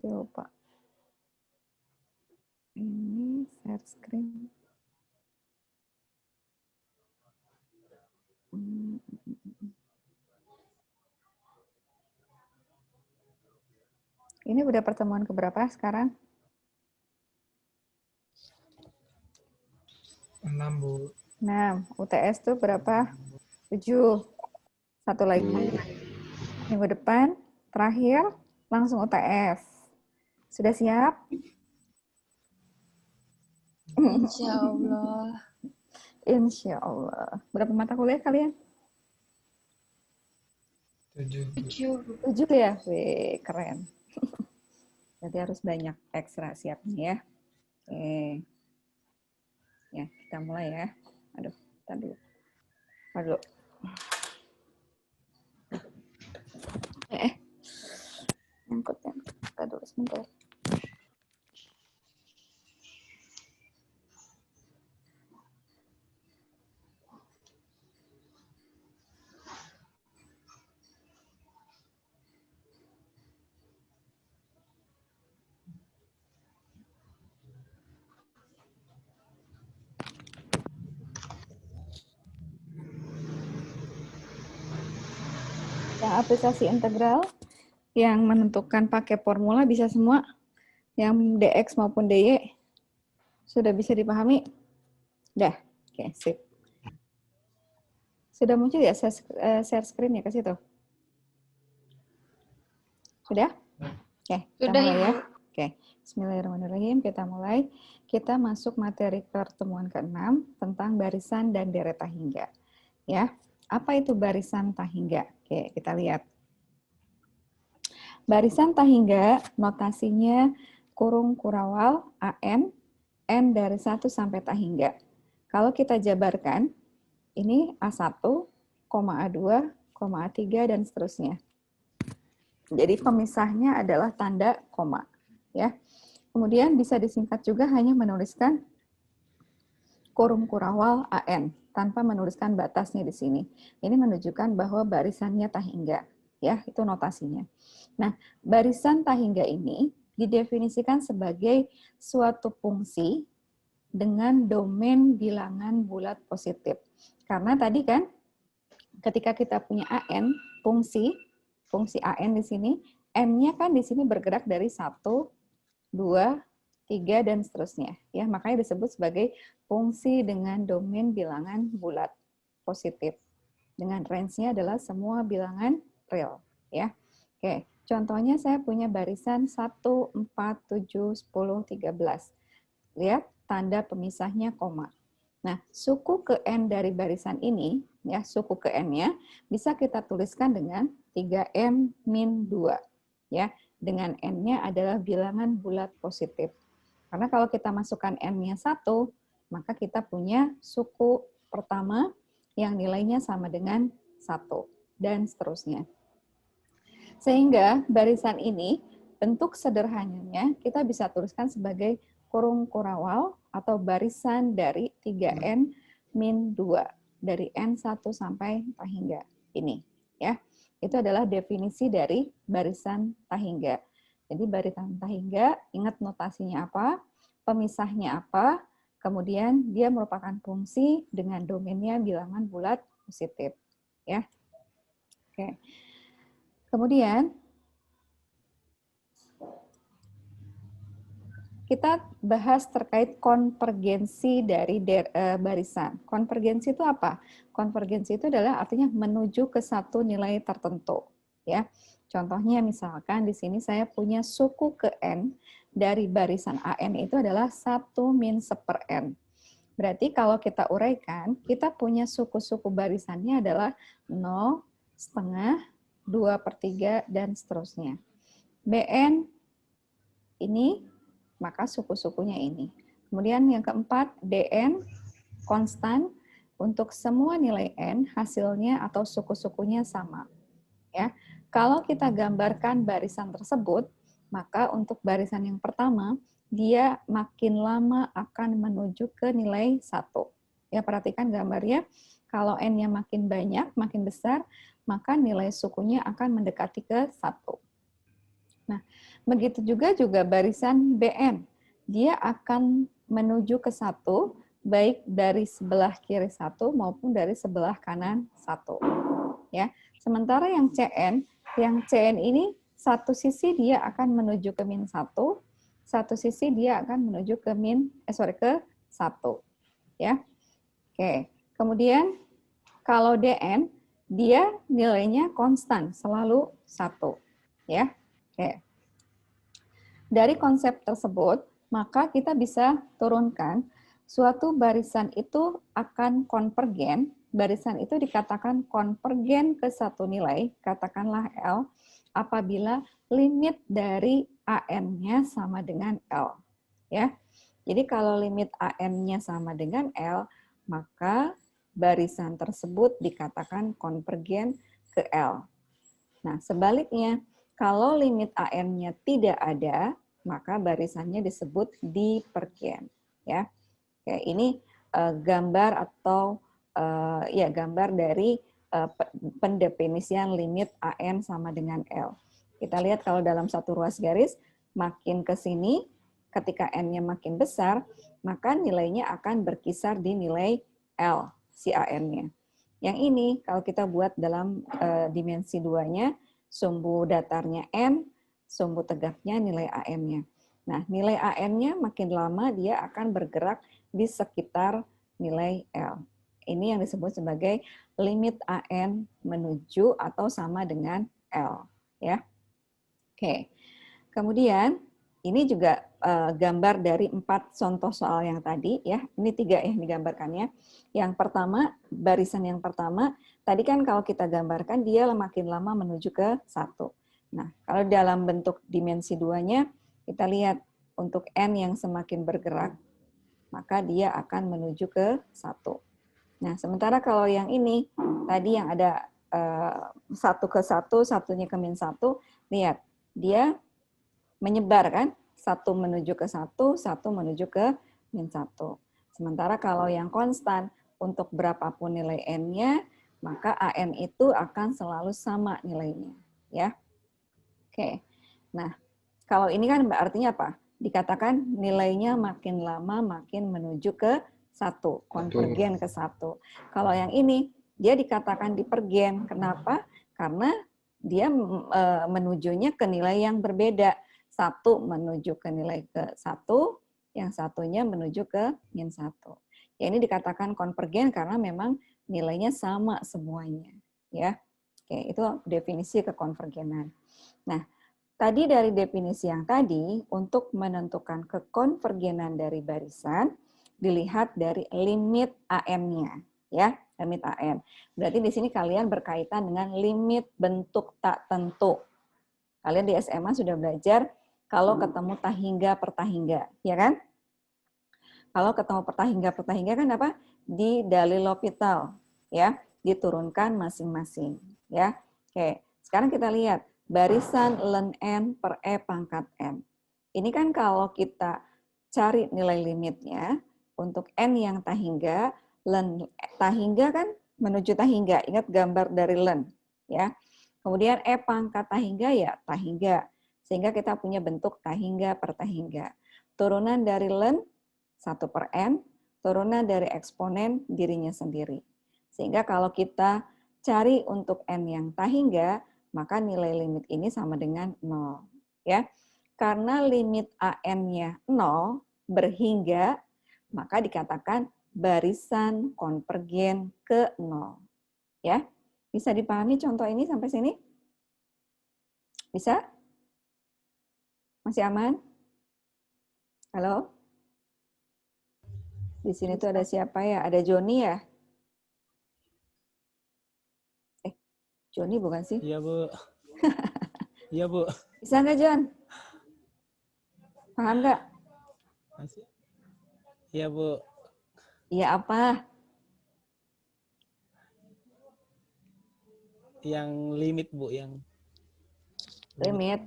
lupa. Ini share screen. Ini udah pertemuan keberapa sekarang? 6, Bu. 6. UTS tuh berapa? 7. Satu lagi. Minggu depan, terakhir, langsung UTS. Sudah siap? Insya Allah. Insya Allah. Berapa mata kuliah kalian? 7. 7 ya? Wih, keren. Berarti harus banyak ekstra siapnya ya. Oke. Ya, kita mulai ya. Aduh, kita dulu. Aduh. Nyangkut. Kita dulu sebentar. Yang aplikasi integral yang menentukan pakai formula bisa semua, yang DX maupun DY sudah bisa dipahami? Dah, oke, sip. Sudah muncul ya share screen ya ke situ? Sudah? Oke, kita Sudah, mulai ya. Ibu. Oke, bismillahirrahmanirrahim, kita mulai. Kita masuk materi pertemuan ke-6 tentang barisan dan deret tahingga. Ya, apa itu barisan tahingga? Oke, kita lihat. Barisan tahingga notasinya kurung kurawal AN, N dari 1 sampai tahingga. Kalau kita jabarkan, ini A1, A2, A3, dan seterusnya. Jadi pemisahnya adalah tanda koma. Ya. Kemudian bisa disingkat juga hanya menuliskan kurung kurawal AN, tanpa menuliskan batasnya di sini. Ini menunjukkan bahwa barisannya tahingga. Ya, itu notasinya. Nah, barisan tahingga ini didefinisikan sebagai suatu fungsi dengan domain bilangan bulat positif. Karena tadi kan ketika kita punya AN, fungsi AN di sini, M-nya kan di sini bergerak dari 1, 2, 3, dan seterusnya. Ya, makanya disebut sebagai fungsi dengan domain bilangan bulat positif. Dengan range-nya adalah semua bilangan real. Ya. Oke, contohnya saya punya barisan 1, 4, 7, 10, 13. Lihat, tanda pemisahnya koma. Nah, suku ke N dari barisan ini, ya suku ke N-nya, bisa kita tuliskan dengan 3M min 2. Ya, dengan N-nya adalah bilangan bulat positif. Karena kalau kita masukkan N-nya 1, maka kita punya suku pertama yang nilainya sama dengan 1, dan seterusnya. Sehingga barisan ini, bentuk sederhananya kita bisa tuliskan sebagai kurung kurawal atau barisan dari 3N min 2, dari N1 sampai tahingga ini. Ya, itu adalah definisi dari barisan tahingga. Jadi barisan tahingga, ingat notasinya apa, pemisahnya apa, kemudian dia merupakan fungsi dengan domainnya bilangan bulat positif. Ya, oke. Kemudian kita bahas terkait konvergensi dari barisan. Konvergensi itu apa? Konvergensi itu adalah artinya menuju ke satu nilai tertentu. Ya, contohnya misalkan di sini saya punya suku ke N dari barisan AN itu adalah 1 min 1/N. Berarti kalau kita uraikan, kita punya suku-suku barisannya adalah 0, setengah, 2/3, dan seterusnya. BN ini maka suku-sukunya ini. Kemudian yang keempat, DN, konstan, untuk semua nilai N, hasilnya atau suku-sukunya sama. Ya, kalau kita gambarkan barisan tersebut, maka untuk barisan yang pertama, dia makin lama akan menuju ke nilai 1. Ya, perhatikan gambarnya, kalau N-nya makin banyak, makin besar, maka nilai sukunya akan mendekati ke 1. Nah, Begitu juga barisan BN. Dia akan menuju ke 1, baik dari sebelah kiri 1 maupun dari sebelah kanan 1. Ya. Sementara yang CN ini satu sisi dia akan menuju ke min 1, satu sisi dia akan menuju ke ke 1. Ya. Oke. Kemudian kalau DN dia nilainya konstan, selalu 1. Ya. Oke. Dari konsep tersebut, maka kita bisa turunkan suatu barisan itu akan konvergen. Barisan itu dikatakan konvergen ke satu nilai, katakanlah L, apabila limit dari AN-nya sama dengan L. Ya. Jadi kalau limit AN-nya sama dengan L, maka barisan tersebut dikatakan konvergen ke L. Nah, sebaliknya, kalau limit AN-nya tidak ada, maka barisannya disebut divergen. Ya, oke, ini gambar atau gambar dari pendefinisian limit AN sama dengan L. Kita lihat kalau dalam satu ruas garis, makin ke sini, ketika N-nya makin besar, maka nilainya akan berkisar di nilai L, si AN-nya. Yang ini kalau kita buat dalam dimensi 2-nya, sumbu datarnya N, sumbu tegaknya nilai AN-nya. Nah, nilai AN-nya makin lama dia akan bergerak di sekitar nilai L. Ini yang disebut sebagai limit AN menuju atau sama dengan L. Ya. Oke. Kemudian, ini juga gambar dari 4 contoh soal yang tadi, ya. Ini 3 yang digambarkannya. Yang pertama, barisan yang pertama, tadi kan kalau kita gambarkan dia makin lama menuju ke 1. Nah, kalau dalam bentuk dimensi 2-nya, kita lihat untuk N yang semakin bergerak, maka dia akan menuju ke 1. Nah, sementara kalau yang ini, tadi yang ada 1 ke 1, satunya ke min 1, lihat, dia menyebar kan, 1 menuju ke 1, 1 menuju ke min 1. Sementara kalau yang konstan, untuk berapapun nilai N-nya, maka AN itu akan selalu sama nilainya. Ya. Oke. Nah, kalau ini kan artinya apa? Dikatakan nilainya makin lama makin menuju ke 1, konvergen ke 1. Kalau yang ini, dia dikatakan divergen. Kenapa? Karena dia menujunya ke nilai yang berbeda. 1 menuju ke nilai ke 1, yang satunya menuju ke min 1. Ya, ini dikatakan konvergen karena memang nilainya sama semuanya. Ya, oke, itu definisi kekonvergenan. Nah, tadi dari definisi yang tadi, untuk menentukan kekonvergenan dari barisan, dilihat dari limit AN-nya. Ya, limit AN. Berarti di sini kalian berkaitan dengan limit bentuk tak tentu. Kalian di SMA sudah belajar kalau ketemu tahingga per tahingga, ya kan? Kalau ketemu per tahingga kan apa? Di dalil L'Hopital, ya, diturunkan masing-masing, ya. Oke, sekarang kita lihat barisan ln N per E pangkat N. Ini kan kalau kita cari nilai limitnya untuk N yang tahingga, ln tahingga kan menuju tahingga. Ingat gambar dari ln, ya. Kemudian E pangkat tahingga ya tahingga. Sehingga kita punya bentuk tahingga per tahingga. Turunan dari ln 1 per N, turunan dari eksponen dirinya sendiri. Sehingga kalau kita cari untuk N yang tahingga, maka nilai limit ini sama dengan 0. Ya. Karena limit AN-nya 0 berhingga, maka dikatakan barisan konvergen ke 0. Ya. Bisa dipahami contoh ini sampai sini? Bisa? Masih aman? Halo? Di sini tuh ada siapa ya? Ada Joni ya? Joni bukan sih? Iya, Bu. Iya, Bu. Bisa nggak, Jon? Paham nggak? Masih? Iya, Bu. Iya apa? Yang limit, Bu, yang Limit.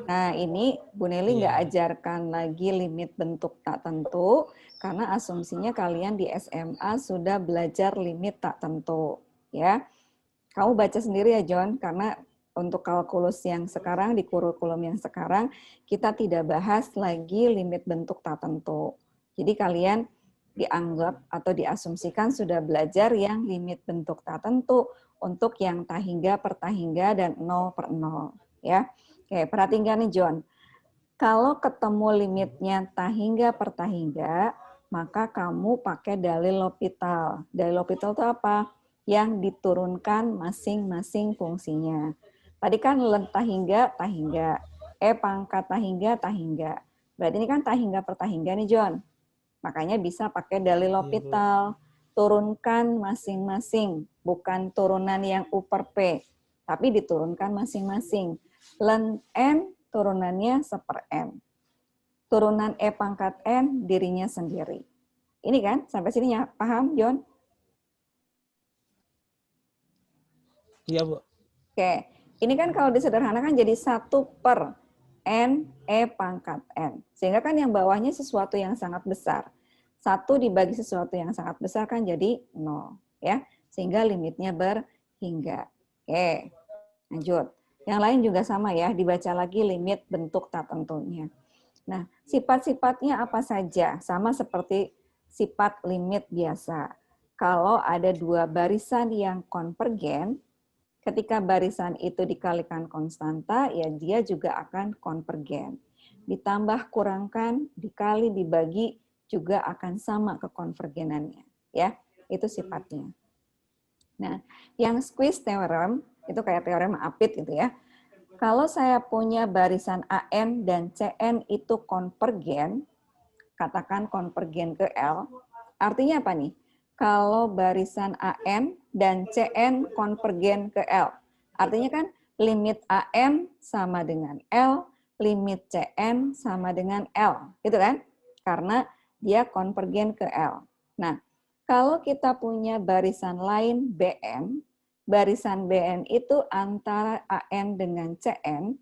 Nah, ini Bu Nelly nggak ajarkan lagi limit bentuk tak tentu, karena asumsinya kalian di SMA sudah belajar limit tak tentu. Ya, kamu baca sendiri ya, John, karena untuk kalkulus yang sekarang, di kurikulum yang sekarang, kita tidak bahas lagi limit bentuk tak tentu. Jadi kalian dianggap atau diasumsikan sudah belajar yang limit bentuk tak tentu untuk yang tahingga per tahingga dan 0 per 0. Ya. Oke, perhatikan nih John. Kalau ketemu limitnya tahingga per tahingga, maka kamu pakai dalil L'Hopital. Dalil L'Hopital itu apa? Yang diturunkan masing-masing fungsinya. Tadi kan tahingga, tahingga. Pangkat tahingga, tahingga. Berarti ini kan tahingga per tahingga nih John. Makanya bisa pakai dalil L'Hopital. Turunkan masing-masing. Bukan turunan yang U per P. Tapi diturunkan masing-masing. Ln N turunannya seper N. Turunan E pangkat N dirinya sendiri. Ini kan, sampai sini ya, paham John? Iya, Bu. Oke, ini kan kalau disederhanakan jadi 1 per N E pangkat N. Sehingga kan yang bawahnya sesuatu yang sangat besar. 1 dibagi sesuatu yang sangat besar kan jadi 0. Ya, sehingga limitnya berhingga. Oke, lanjut. Yang lain juga sama ya, dibaca lagi limit bentuk tak tentunya. Nah, sifat-sifatnya apa saja? Sama seperti sifat limit biasa. Kalau ada dua barisan yang konvergen, ketika barisan itu dikalikan konstanta, ya dia juga akan konvergen. Ditambah kurangkan, dikali, dibagi, juga akan sama kekonvergenannya. Ya, itu sifatnya. Nah, yang squeeze theorem, itu kayak teorema Apit gitu ya. Kalau saya punya barisan AN dan CN itu konvergen, katakan konvergen ke L, artinya apa nih? Kalau barisan AN dan CN konvergen ke L, artinya kan limit AN sama dengan L, limit CN sama dengan L, gitu kan? Karena dia konvergen ke L. Nah, kalau kita punya barisan lain BN, barisan BN itu antara AN dengan CN,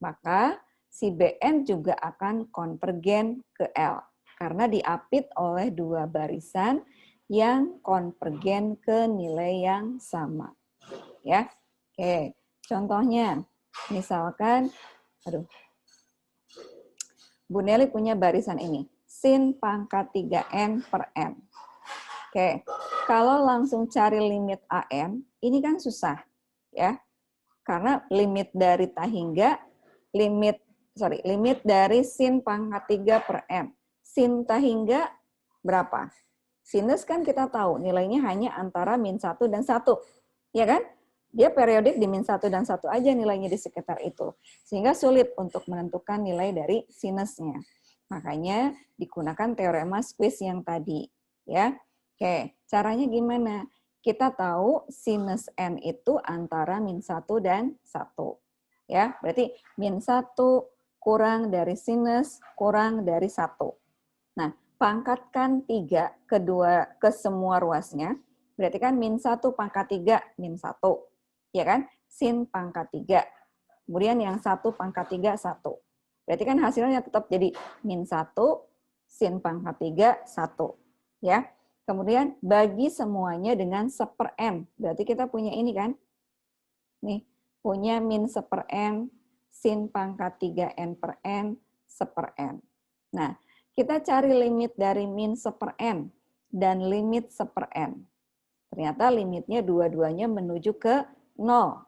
maka si BN juga akan konvergen ke L. Karena diapit oleh dua barisan yang konvergen ke nilai yang sama. Ya, oke. Contohnya, misalkan, Bu Nelly punya barisan ini, sin pangkat 3N per N. Oke, kalau langsung cari limit AN, ini kan susah, ya. Karena limit dari tahingga, limit dari sin pangkat 3 per N. Sin tahingga berapa? Sinus kan kita tahu, nilainya hanya antara min 1 dan 1. Ya kan? Dia periodik di min 1 dan 1 aja nilainya di sekitar itu. Sehingga sulit untuk menentukan nilai dari sinusnya. Makanya digunakan teorema squeeze yang tadi. Ya. Oke, caranya gimana? Kita tahu sinus N itu antara min 1 dan 1. Ya, berarti min 1 kurang dari sinus kurang dari 1. Nah, pangkatkan 3 ke semua ruasnya, berarti kan min 1 pangkat 3 min 1. Ya kan? Sin pangkat 3. Kemudian yang 1 pangkat 3, 1. Berarti kan hasilnya tetap jadi min 1, sin pangkat 3, 1. Ya. Kemudian bagi semuanya dengan seper N. Berarti kita punya ini kan? Nih, punya min seper N, sin pangkat 3N per N, seper N. Nah, kita cari limit dari min seper N dan limit seper N. Ternyata limitnya dua-duanya menuju ke 0.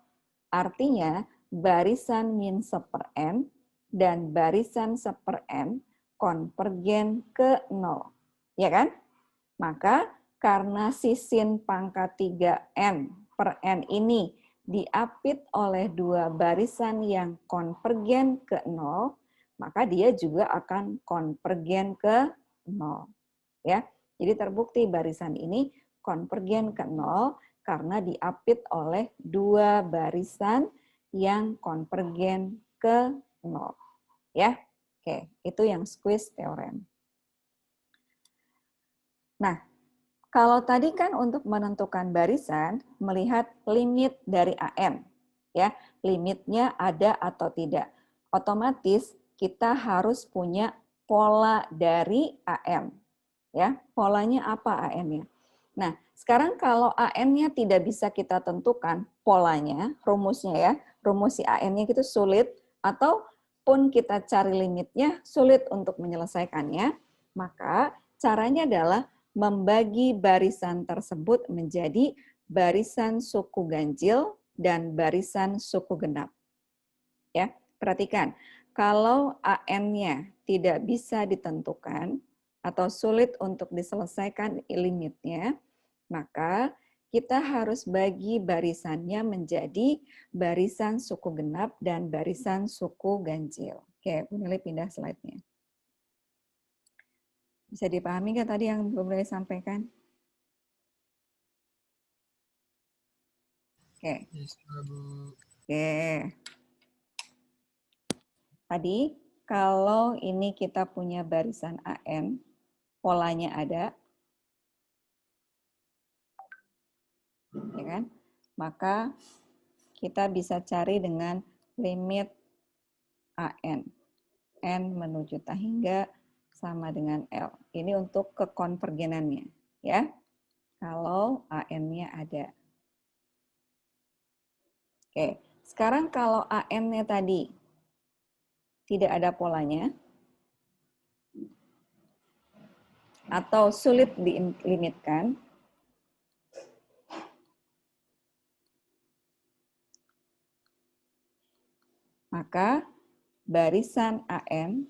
Artinya, barisan min seper N dan barisan seper N konvergen ke 0. Ya kan? Maka karena si sin pangkat 3N per N ini diapit oleh dua barisan yang konvergen ke 0, maka dia juga akan konvergen ke 0. Ya. Jadi terbukti barisan ini konvergen ke 0 karena diapit oleh dua barisan yang konvergen ke 0. Ya. Oke, itu yang squeeze theorem. Nah, kalau tadi kan untuk menentukan barisan, melihat limit dari AN. Ya, limitnya ada atau tidak. Otomatis kita harus punya pola dari AN. Ya, polanya apa AN-nya? Nah, sekarang kalau AN-nya tidak bisa kita tentukan polanya, rumusnya ya, rumus si AN-nya gitu sulit, ataupun kita cari limitnya sulit untuk menyelesaikannya, maka caranya adalah membagi barisan tersebut menjadi barisan suku ganjil dan barisan suku genap. Ya, perhatikan, kalau AN-nya tidak bisa ditentukan atau sulit untuk diselesaikan limitnya, maka kita harus bagi barisannya menjadi barisan suku genap dan barisan suku ganjil. Oke, Bu Nili pindah slide-nya. Bisa dipahami nggak tadi yang Bu Nili sampaikan? Oke. Bisa, Bu. Oke. Tadi kalau ini kita punya barisan AN, polanya ada, ya kan? Maka kita bisa cari dengan limit AN. N menuju tahingga sama dengan L. Ini untuk kekonvergenannya, ya. Kalau AN-nya ada. Oke, sekarang kalau AN-nya tadi tidak ada polanya, atau sulit dilimitkan, maka barisan AN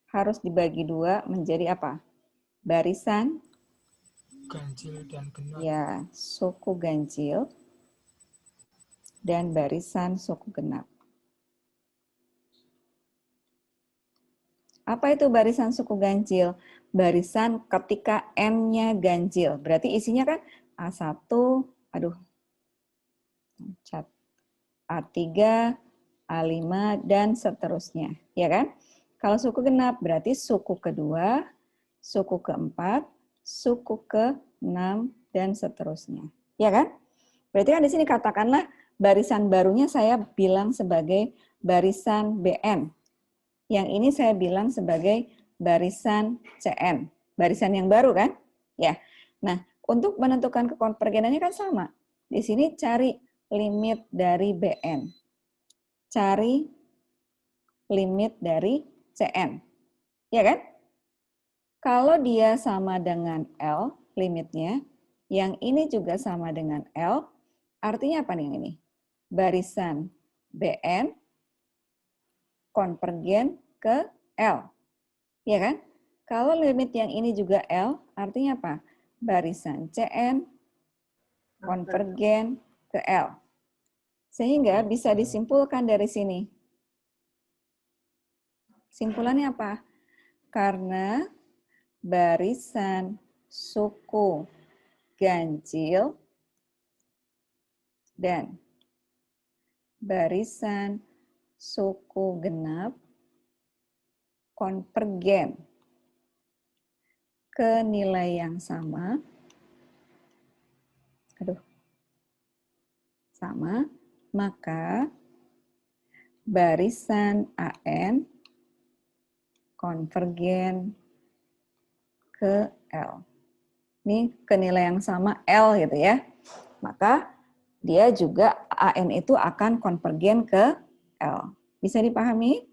harus dibagi dua menjadi apa? Barisan Ganjil dan genap. ya suku ganjil dan barisan suku genap. Apa itu barisan suku ganjil? Barisan ketika N-nya ganjil. Berarti isinya kan A1, A3, A5, dan seterusnya. Ya kan? Kalau suku genap berarti suku kedua, suku keempat, suku ke-6, dan seterusnya. Ya kan? Berarti kan di sini katakanlah barisan barunya saya bilang sebagai barisan BN. Yang ini saya bilang sebagai barisan CN. Barisan yang baru kan? Ya. Nah, untuk menentukan kekonvergenannya kan sama. Di sini cari limit dari BN. Cari limit dari CN. Ya kan? Kalau dia sama dengan L limitnya, yang ini juga sama dengan L, artinya apa nih ini? Barisan BN konvergen ke L. Ya kan? Kalau limit yang ini juga L, artinya apa? Barisan CN konvergen ke L. Sehingga bisa disimpulkan dari sini. Simpulannya apa? Karena barisan suku ganjil dan barisan suku genap konvergen ke nilai yang sama, maka barisan AN konvergen ke L. Ini ke nilai yang sama L gitu ya. Maka dia juga AN itu akan konvergen ke L. Bisa dipahami?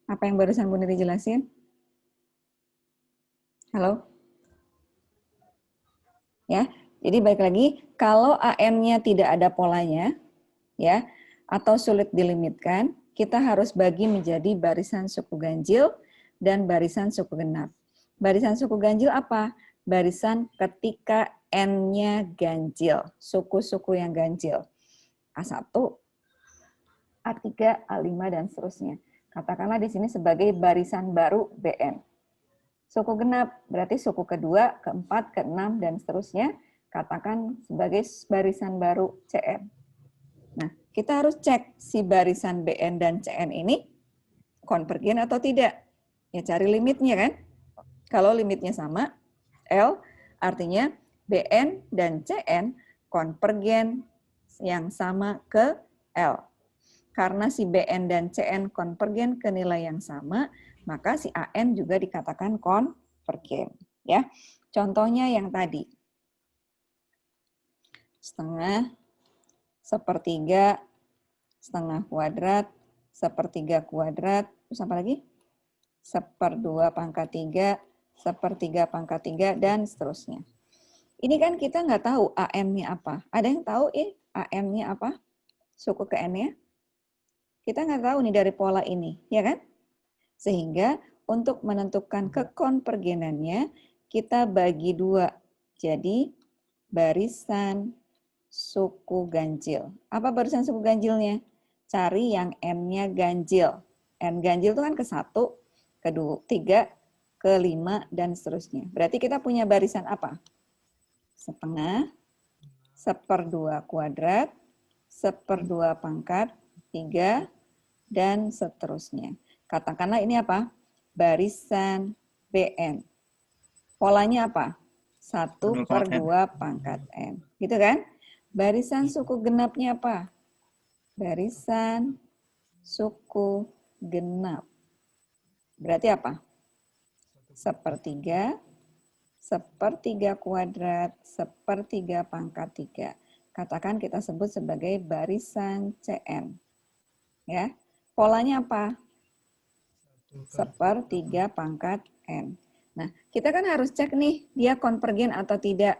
Apa yang barusan Bu Niri jelasin? Halo? Ya, jadi balik lagi, kalau AN-nya tidak ada polanya, ya, atau sulit dilimitkan, kita harus bagi menjadi barisan suku ganjil dan barisan suku genap. Barisan suku ganjil apa? Barisan ketika N-nya ganjil, suku-suku yang ganjil. A1, A3, A5, dan seterusnya. Katakanlah di sini sebagai barisan baru BN. Suku genap berarti suku kedua, keempat, keenam, dan seterusnya. Katakan sebagai barisan baru CN. Nah, kita harus cek si barisan BN dan CN ini konvergen atau tidak. Ya cari limitnya kan. Kalau limitnya sama, L artinya BN dan CN konvergen yang sama ke L. Karena si BN dan CN konvergen ke nilai yang sama, maka si AN juga dikatakan konvergen. Ya, contohnya yang tadi. Setengah sepertiga, setengah kuadrat, sepertiga kuadrat, terus apa lagi? Seperdua pangkat 3, sepertiga pangkat 3, dan seterusnya. Ini kan kita nggak tahu AM-nya apa. Ada yang tahu AM-nya apa? Suku ke N-nya? Kita nggak tahu nih dari pola ini, ya kan? Sehingga untuk menentukan kekonvergenannya, kita bagi 2. Jadi, barisan suku ganjil. Apa barisan suku ganjilnya? Cari yang N-nya ganjil. N ganjil itu kan ke 1, ke 2, 3, ke 5, dan seterusnya. Berarti kita punya barisan apa? Setengah, seperdua kuadrat, seperdua pangkat 3, dan seterusnya. Katakanlah ini apa? Barisan BN. Polanya apa? 1/2 pangkat N. Gitu kan? Barisan suku genapnya apa? Barisan suku genap. Berarti apa? Sepertiga, sepertiga kuadrat, sepertiga pangkat 3. Katakan kita sebut sebagai barisan CN. Ya. Polanya apa? Sepertiga pangkat N. Nah, kita kan harus cek nih, dia konvergen atau tidak.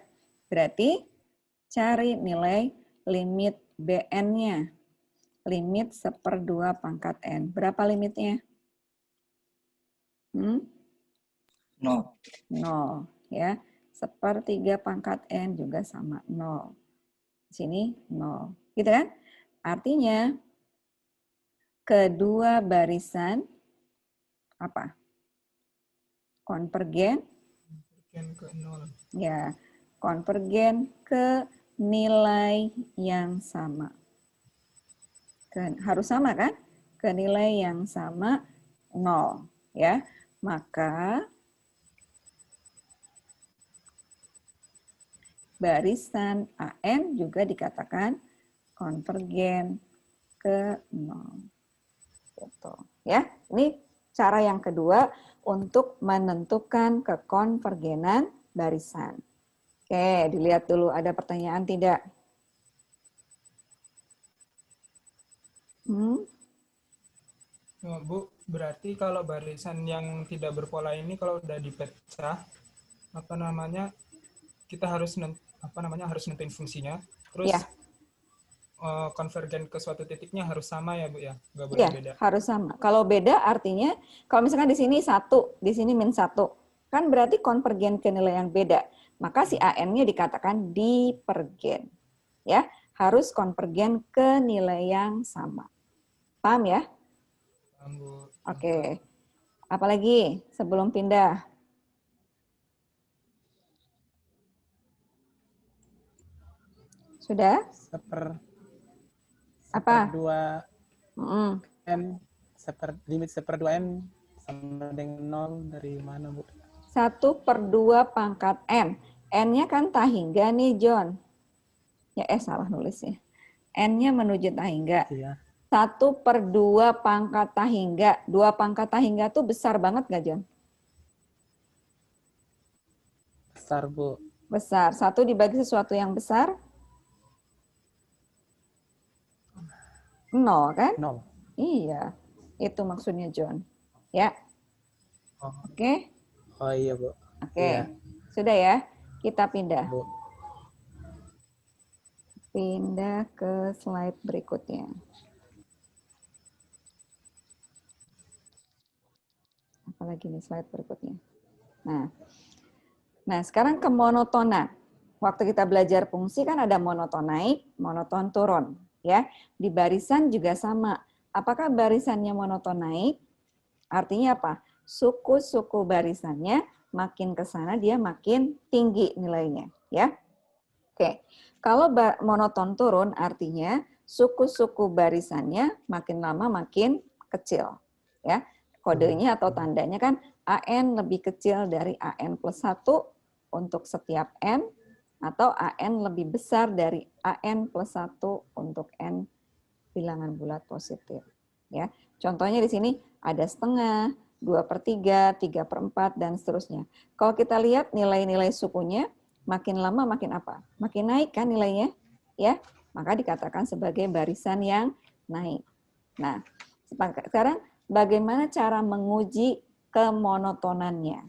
Berarti cari nilai limit BN-nya. Limit 1/2 pangkat N. Berapa limitnya? 0. 0. Ya. 1/3 pangkat N juga sama 0. Sini 0. Gitu kan? Artinya, kedua barisan apa? Konvergen. Konvergen ke 0. Ya, konvergen ke nilai yang sama. Harus sama kan? Ke nilai yang sama 0. Ya, maka barisan AN juga dikatakan konvergen ke 0. Gitu. Ya, ini cara yang kedua untuk menentukan kekonvergenan barisan. Oke, dilihat dulu ada pertanyaan tidak? Oh, Bu, berarti kalau barisan yang tidak berpola ini kalau udah dipecah, apa namanya, kita harus harus nentuin fungsinya, terus Ya. Konvergen ke suatu titiknya harus sama ya, Bu ya? Nggak boleh Ya, beda. harus sama. Kalau beda artinya, kalau misalkan di sini 1, di sini -1, kan berarti konvergen ke nilai yang beda. Maka si AN-nya dikatakan divergen. Ya, harus konvergen ke nilai yang sama. Paham ya? Paham, Bu. Oke. Apalagi sebelum pindah? Sudah? Apa? Seperdua Mm-mm. N, limit 1/2 N sama dengan 0 dari mana, Bu? 1/2 pangkat N. N-nya kan tahingga nih, John. Ya, salah nulisnya. N-nya menuju tahingga. Iya. 1/2 pangkat tahingga. 2 pangkat tahingga tuh besar banget nggak, John? Besar, Bu. Besar. 1 dibagi sesuatu yang besar? 0, kan? 0. Iya. Itu maksudnya, John. Ya. Oh. Oke? Oh iya, Bu. Oke. Iya. Sudah ya? Kita pindah. Bu. Pindah ke slide berikutnya. Apalagi nih slide berikutnya. Nah, sekarang ke monotonan. Waktu kita belajar fungsi kan ada monoton naik, monoton turun. Ya, di barisan juga sama. Apakah barisannya monoton naik? Artinya apa? Suku-suku barisannya makin ke sana dia makin tinggi nilainya. Ya, oke. Kalau monoton turun artinya suku-suku barisannya makin lama makin kecil. Ya, kodenya atau tandanya kan AN lebih kecil dari AN plus 1 untuk setiap N, atau AN lebih besar dari AN plus 1 untuk N bilangan bulat positif. Ya, contohnya di sini ada setengah, 2/3, 3/4, dan seterusnya. Kalau kita lihat nilai-nilai sukunya, makin lama makin apa? Makin naik kan nilainya? Ya, maka dikatakan sebagai barisan yang naik. Nah, sekarang bagaimana cara menguji kemonotonannya?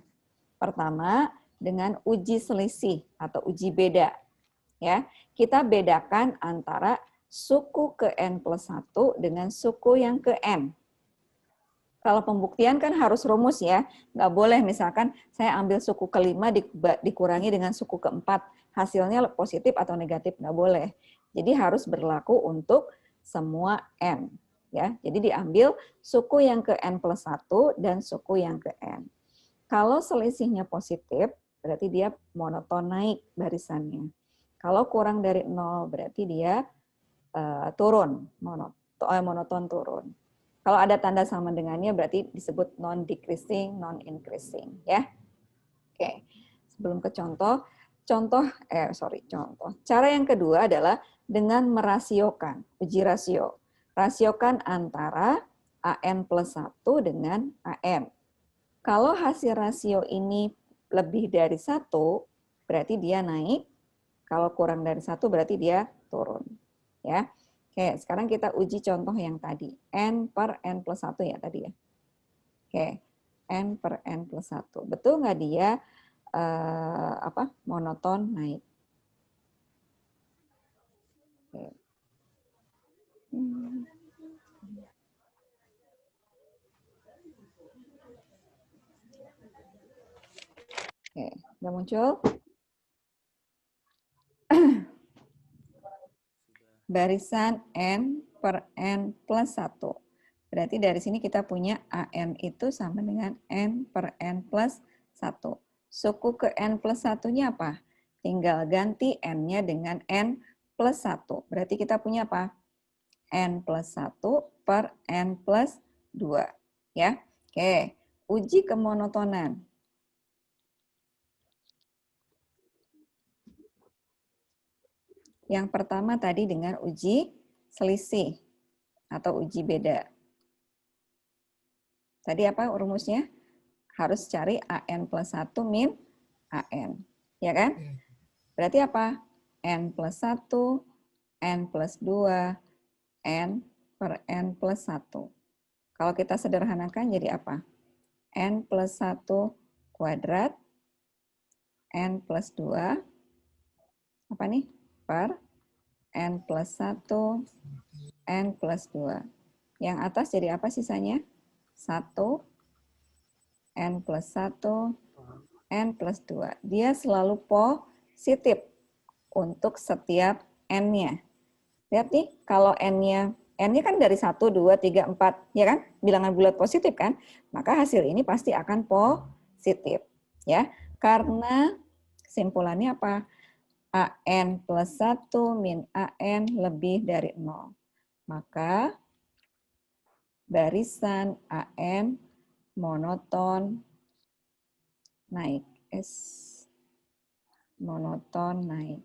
Pertama, dengan uji selisih atau uji beda. Ya, kita bedakan antara suku ke N plus 1 dengan suku yang ke N. Kalau pembuktian kan harus rumus ya, nggak boleh misalkan saya ambil suku kelima dikurangi dengan suku keempat, hasilnya positif atau negatif, nggak boleh. Jadi harus berlaku untuk semua N. Ya, jadi diambil suku yang ke N plus 1 dan suku yang ke N. Kalau selisihnya positif, berarti dia monoton naik barisannya. Kalau kurang dari 0, berarti dia turun, monoton turun. Kalau ada tanda sama dengannya berarti disebut non-decreasing, non-increasing. Ya. Oke, sebelum ke contoh. Cara yang kedua adalah dengan merasiokan, uji rasio. Rasiokan antara AN plus 1 dengan AN. Kalau hasil rasio ini lebih dari 1, berarti dia naik. Kalau kurang dari 1, berarti dia turun. Ya. Oke, sekarang kita uji contoh yang tadi. N per N plus 1 ya tadi ya. Oke, N per N plus 1. Betul nggak dia monoton naik? Oke. Oke, udah muncul? Barisan N per N plus 1. Berarti dari sini kita punya AN itu sama dengan N per N plus 1. Suku ke N plus 1-nya apa? Tinggal ganti N-nya dengan N plus 1. Berarti kita punya apa? N plus 1 per N plus 2. Ya. Oke, uji kemonotonan. Yang pertama tadi dengan uji selisih atau uji beda. Tadi apa rumusnya? Harus cari AN plus 1 min AN. Ya kan? Berarti apa? N plus 1, N plus 2, N per N plus 1. Kalau kita sederhanakan jadi apa? N plus 1 kuadrat, N plus 2, apa nih? Per N plus 1, N plus 2. Yang atas jadi apa sisanya? 1, N plus 1, N plus 2. Dia selalu positif untuk setiap N-nya. Lihat nih, kalau N-nya kan dari 1, 2, 3, 4, ya kan? Bilangan bulat positif kan? Maka hasil ini pasti akan positif. Ya, karena kesimpulannya apa? AN plus 1 min AN lebih dari 0. Maka barisan AN monoton naik. Monoton naik.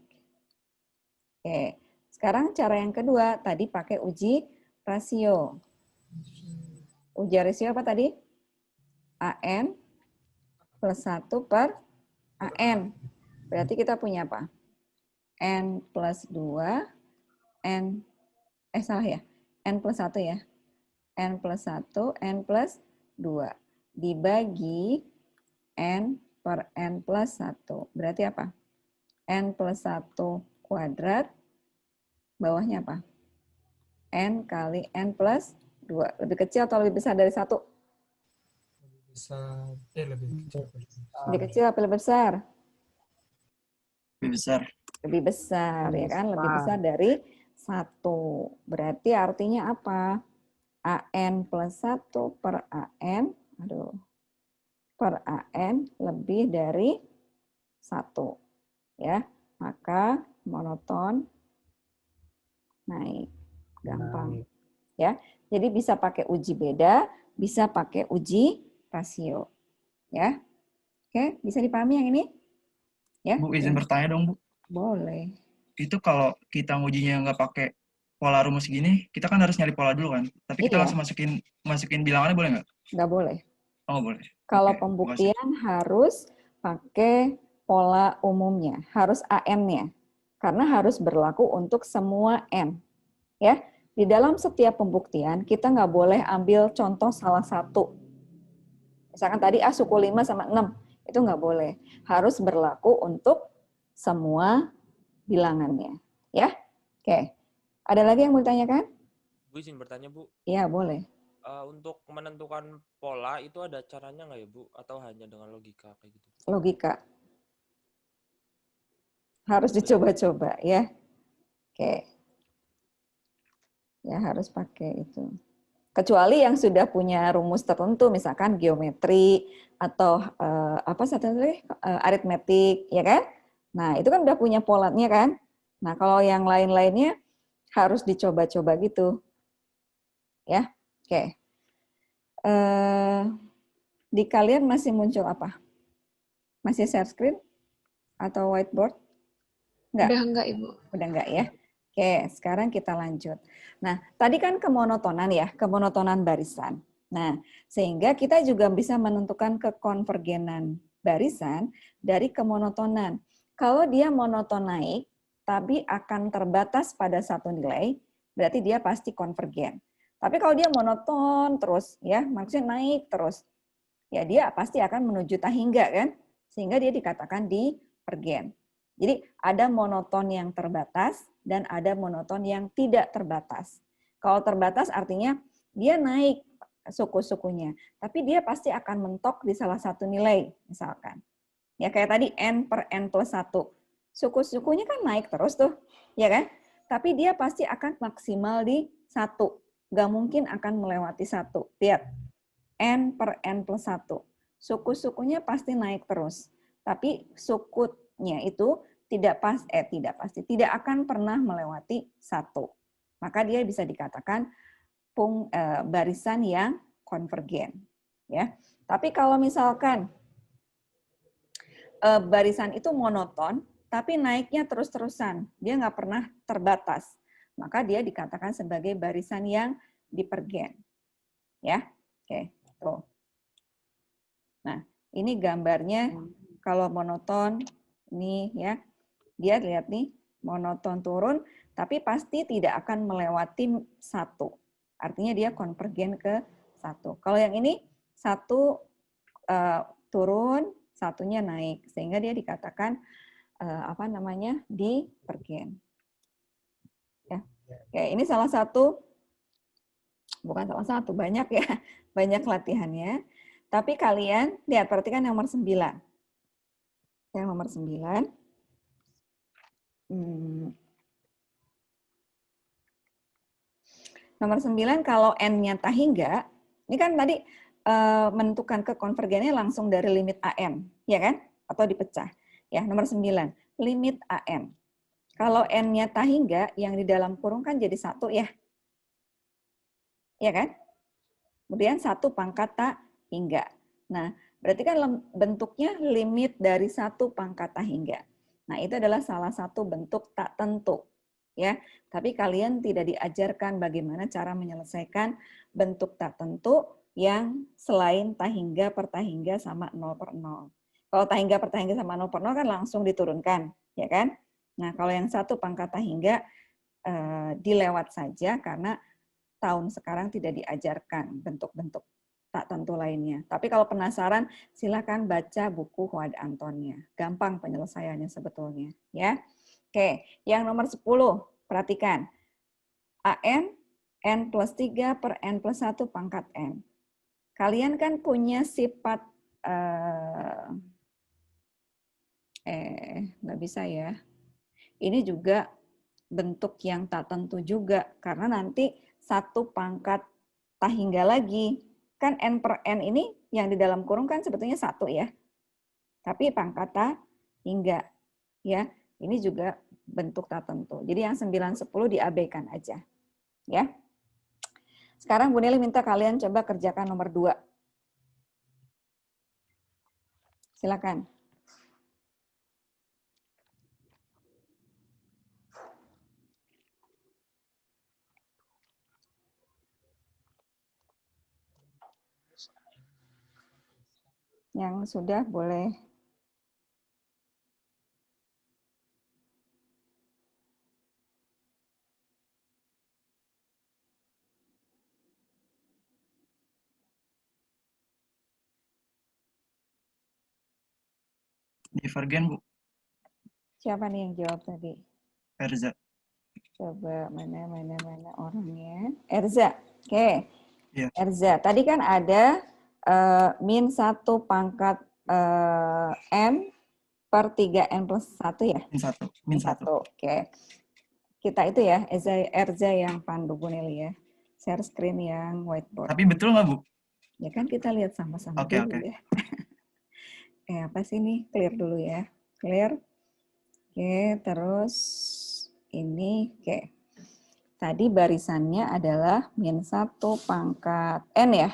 Oke, sekarang cara yang kedua, tadi pakai uji rasio. Uji rasio apa tadi? AN plus 1 per AN. Berarti kita punya apa? N plus 2, N plus 1 ya. N plus 1, N plus 2. Dibagi N per N plus 1. Berarti apa? N plus 1 kuadrat, bawahnya apa? N kali N plus 2. Lebih kecil atau lebih besar dari 1? Lebih kecil. Lebih kecil apa lebih besar? Lebih besar. Lebih besar, ya kan? Lebih besar dari 1. Berarti artinya apa? AN plus 1 per AN, per AN lebih dari 1. Ya, maka monoton naik. Gampang. Ya. Jadi bisa pakai uji beda, bisa pakai uji rasio. Ya. Oke, bisa dipahami yang ini? Ya. Bu, izin bertanya dong, Bu. Boleh. Itu kalau kita ngujinya nggak pakai pola rumus gini, kita kan harus nyari pola dulu kan? Tapi kita langsung masukin bilangannya boleh nggak? Nggak boleh. Oh, boleh. Kalau pembuktian harus pakai pola umumnya, harus AN-nya. karena harus berlaku untuk semua N. Ya, di dalam setiap pembuktian kita nggak boleh ambil contoh salah satu. Misalkan tadi A suku 5 sama 6, itu nggak boleh. Harus berlaku untuk semua bilangannya. Ya, oke. Ada lagi yang mau ditanyakan? Bu, izin bertanya, Bu. Iya, boleh. Untuk menentukan pola itu ada caranya nggak ya, Bu? Atau hanya dengan logika kayak gitu? Logika. Harus dicoba-coba ya. Oke. Ya, harus pakai itu. Kecuali yang sudah punya rumus tertentu, misalkan geometri atau apa satu lagi, aritmetik, ya kan? Nah, itu kan udah punya polanya kan? Nah, kalau yang lain-lainnya harus dicoba-coba gitu. Ya, oke. Di kalian masih muncul apa? Masih share screen atau whiteboard? Enggak? Udah enggak, Ibu? Udah enggak ya? Oke, sekarang kita lanjut. Nah, tadi kan kemonotonan ya, kemonotonan barisan. Nah, sehingga kita juga bisa menentukan kekonvergenan barisan dari kemonotonan. Kalau dia monoton naik, tapi akan terbatas pada satu nilai, berarti dia pasti konvergen. Tapi kalau dia monoton terus, ya maksudnya naik terus, ya dia pasti akan menuju tahingga kan, sehingga dia dikatakan divergen. Jadi ada monoton yang terbatas dan ada monoton yang tidak terbatas. Kalau terbatas artinya dia naik suku-sukunya, tapi dia pasti akan mentok di salah satu nilai, misalkan. Ya kayak tadi n per n plus 1. Suku-sukunya kan naik terus tuh, ya kan? Tapi dia pasti akan maksimal di 1. Nggak mungkin akan melewati 1. Lihat, n per n plus 1. Suku-sukunya pasti naik terus. Tapi sukunya itu tidak akan pernah melewati 1. Maka dia bisa dikatakan barisan yang konvergen. Ya. Tapi kalau misalkan barisan itu monoton, tapi naiknya terus-terusan, dia nggak pernah terbatas, maka dia dikatakan sebagai barisan yang divergen. Ya, oke, tuh. Nah, ini gambarnya kalau monoton, ini ya, dia lihat nih, monoton turun, tapi pasti tidak akan melewati 1. Artinya dia konvergen ke 1. Kalau yang ini 1 turun, satunya naik, sehingga dia dikatakan divergen. Ya. Oke, ini salah satu, bukan salah satu, banyak ya, banyak latihannya. Tapi kalian lihat, perhatikan nomor 9. Yang nomor 9. Nomor 9 kalau n-nya tahingga, ini kan tadi menentukan kekonvergennya langsung dari limit AM, ya kan? Atau dipecah. Ya, nomor 9, limit AM. Kalau n-nya tahingga, yang di dalam kurung kan jadi 1 ya. Ya kan? Kemudian 1 pangkat tahingga. Nah, berarti kan bentuknya limit dari 1 pangkat tahingga. Nah, itu adalah salah satu bentuk tak tentu. Ya, tapi kalian tidak diajarkan bagaimana cara menyelesaikan bentuk tak tentu yang selain tahingga per tahingga sama 0/0. Kalau tahingga per tahingga sama 0/0 kan langsung diturunkan, ya kan? Nah, kalau yang 1 pangkat tahingga dilewat saja karena tahun sekarang tidak diajarkan bentuk-bentuk tak tentu lainnya. Tapi kalau penasaran, silakan baca buku Huad Antonnya. Gampang penyelesaiannya sebetulnya, ya. Oke, yang nomor 10, perhatikan. AN, N plus 3 per N plus 1 pangkat N. Kalian kan punya sifat, nggak bisa ya. Ini juga bentuk yang tak tentu juga, karena nanti 1 pangkat tahingga lagi. Kan N per N ini yang di dalam kurung kan sebetulnya 1 ya. Tapi pangkat tahingga. Ya, ini juga bentuk tak tentu. Jadi yang 9, 10 diabaikan aja. Ya. Sekarang Bu Neli minta kalian coba kerjakan nomor 2. Silakan. Yang sudah boleh. Divergen, Bu. Siapa nih yang jawab tadi? Erza. Coba mana orangnya. Erza. Oke. Iya. Erza. Tadi kan ada min 1 pangkat N per 3N plus 1 ya? Min 1. Oke. Kita itu ya, Erza yang pandu Bu Nelly ya. Share screen yang whiteboard. Tapi betul nggak, Bu? Ya kan kita lihat sama-sama Oke, dulu oke. ya. Apa sih nih? Clear dulu ya. Clear. Oke, terus ini, oke. Tadi barisannya adalah min 1 pangkat N ya.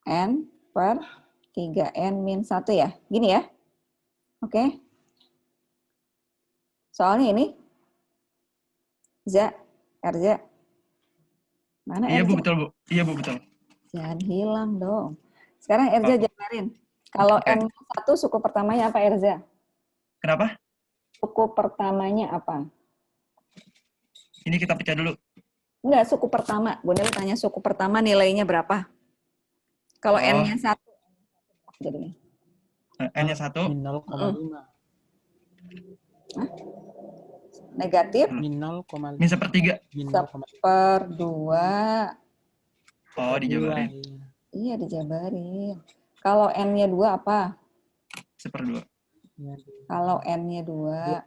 N per 3N min 1 ya. Gini ya. Oke. Soalnya ini. Erza. Mana Iya, Erza? Bu, betul, Bu. Iya, Bu, betul. Jangan hilang dong. Sekarang Erza Oh. jabarin. Kalau Oke. N1 suku pertamanya apa Erza? Kenapa? Suku pertamanya apa? Ini kita pecah dulu. Enggak, suku pertama. Bu Nelly tanya suku pertama nilainya berapa? Kalau Oh. N-nya 1. Jadinya. N-nya 1. Min 0,5. Negatif Min 0,5. Min 1/3. Min 1/2. Oh, dijabarin. Iya, dijabarin. Kalau N-nya 2 apa? 1/2. Kalau N-nya 2.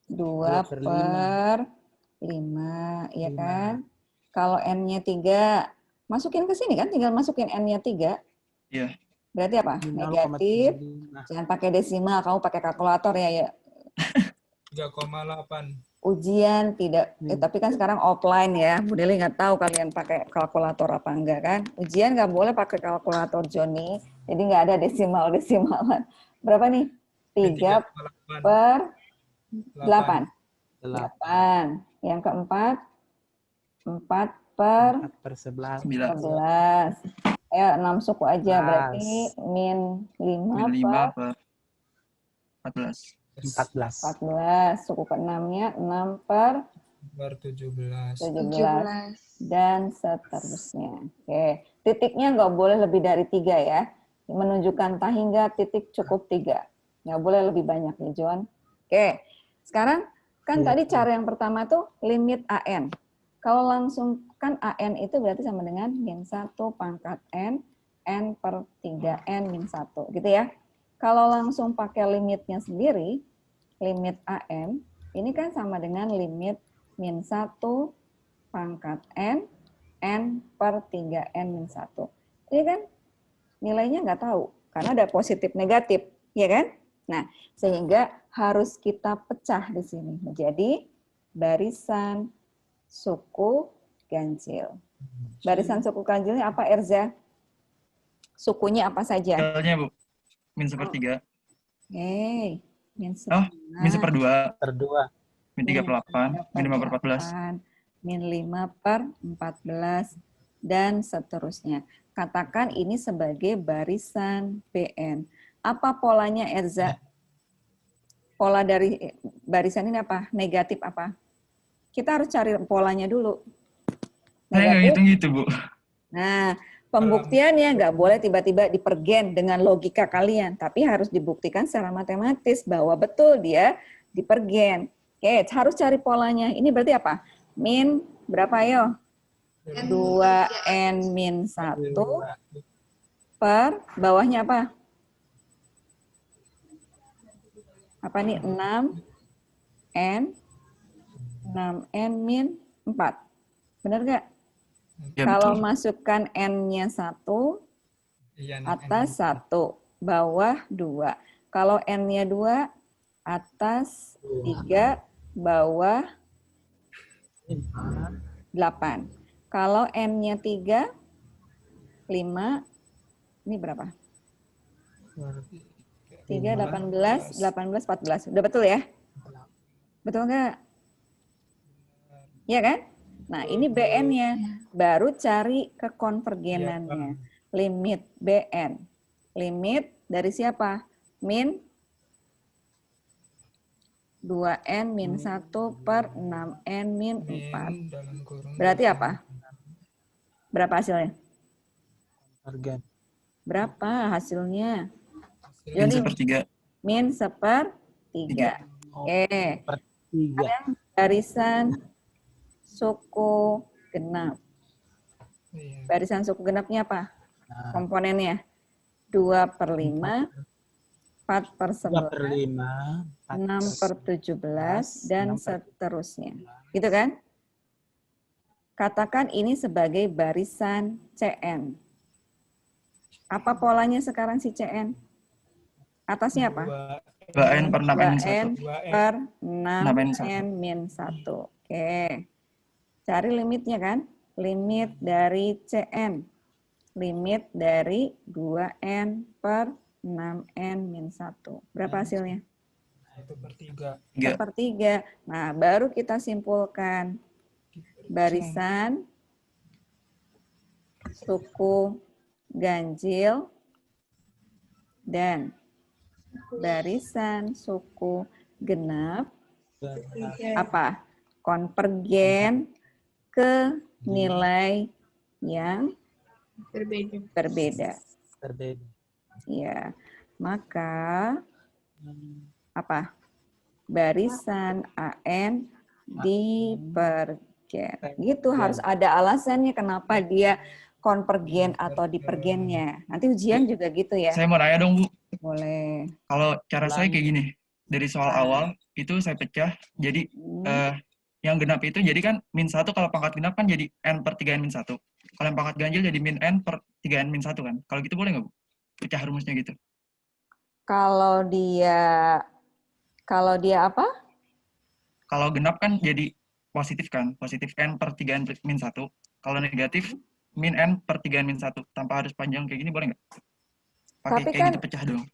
2/5. Iya kan? Kalau N-nya 3. Masukin ke sini kan? Tinggal masukin N-nya 3. Iya. Berarti apa? Min Negatif. 0,35. Jangan pakai desimal, kamu pakai kalkulator ya. 3,8. Ujian tidak, tapi kan sekarang offline ya. Bu Deli nggak tahu kalian pakai kalkulator apa enggak kan. Ujian nggak boleh pakai kalkulator Joni, jadi nggak ada desimalan. Berapa nih? 3/8. 8. Yang keempat, 4/11. 4/11. Ya, 6 suku aja, berarti min 5 Min 5 per 14. 14. Suku ke-6-nya 6/17. 17. Dan seterusnya. Oke, titiknya nggak boleh lebih dari 3 ya. Menunjukkan tahingga titik cukup 3. Nggak boleh lebih banyak ya, John. Oke, sekarang kan tadi cara yang pertama tuh limit AN. Kalau langsung kan AN itu berarti sama dengan min 1 pangkat N, N per 3N min 1. Gitu ya. Kalau langsung pakai limitnya sendiri, limit AN, ini kan sama dengan limit min 1 pangkat N, N per 3N min 1. Ini kan nilainya nggak tahu, karena ada positif negatif, ya kan? Nah, sehingga harus kita pecah di sini menjadi barisan suku ganjil. Barisan suku ganjilnya apa, Erza? Sukunya apa saja? Hasilnya, Bu. Min 1/3. Min Min 1/2. 1/2. Min 3/8. Min 5/14. Min 5/14. Dan seterusnya. Katakan ini sebagai barisan BN. Apa polanya, Erza? Pola dari barisan ini apa? Negatif apa? Kita harus cari polanya dulu. Saya nggak ngitung gitu, Bu. Nah, pembuktiannya nggak boleh tiba-tiba dipergen dengan logika kalian, tapi harus dibuktikan secara matematis bahwa betul dia dipergen. Oke, harus cari polanya. Ini berarti apa? Min berapa yo? 2N min 1 per bawahnya apa? Apa nih? 6N min 4. Benar nggak? Ya, Kalau betul. masukkan N-nya 1, atas 1, bawah 2. Kalau N-nya 2, atas 3, bawah 8. Kalau N-nya 3, 5, ini berapa? 3, 18, 14. Udah betul ya? Betul nggak? Iya kan? Nah, ini BN-nya. Baru cari kekonvergenannya. Limit BN. Limit dari siapa? Min 2N min 1 per 6N min 4. Berarti apa? Berapa hasilnya? Konvergen. Berapa hasilnya? Min 1/3. min 1/3. Oke. Per 3. Barisan suku genap. Iya. Barisan suku genapnya apa? Nah, Komponennya 2/5, 4/11, 2/5, 6/17, dan 6/17. seterusnya. Gitu kan? Katakan ini sebagai barisan CN. Apa polanya sekarang si CN? Atasnya apa? 2N 2N per 6N 2N 1. 2N. per 6N 6N-1. Oke. Cari limitnya kan? Limit dari CN. Limit dari 2N per 6N-1. Berapa hasilnya? 1/3. 3. 1/3. Nah, baru kita simpulkan barisan suku ganjil dan barisan suku genap apa? Konvergen ke nilai yang berbeda. Berbeda. Ya, maka apa? Barisan AN divergen. Gitu, harus ada alasannya kenapa dia konvergen atau divergennya. Nanti ujian juga gitu ya. Saya mau nanya dong, Bu. Boleh. Kalau cara saya kayak gini, dari soal awal itu saya pecah, jadi yang genap itu jadi kan min 1 kalau pangkat genap kan jadi n/3n-1. Kalau yang pangkat ganjil jadi min n/3n-1 kan. Kalau gitu boleh nggak, Bu? Pecah rumusnya gitu. Kalau dia apa? Kalau genap kan jadi positif kan, positif n/3n-1. Kalau negatif min n/3n-1 tanpa harus panjang kayak gini boleh nggak? Pakai Tapi kayak kan gitu pecah dong.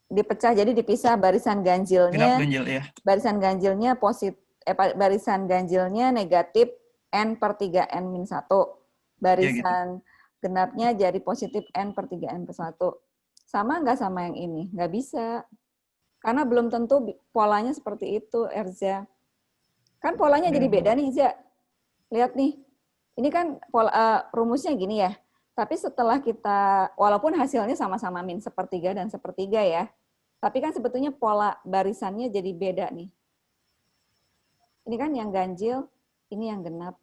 dipecah jadi dipisah barisan Genap ganjilnya. ganjil ya. Barisan ganjilnya barisan ganjilnya negatif n/3n-1. Barisan genapnya jadi positif n/3n+1. Sama nggak sama yang ini? Nggak bisa. Karena belum tentu polanya seperti itu, Erza. Kan polanya jadi beda nih, Za. Lihat nih. Ini kan rumusnya gini ya. Tapi setelah kita, walaupun hasilnya sama-sama min 1/3 dan 1/3 ya. Tapi kan sebetulnya pola barisannya jadi beda nih. Ini kan yang ganjil, ini yang genap.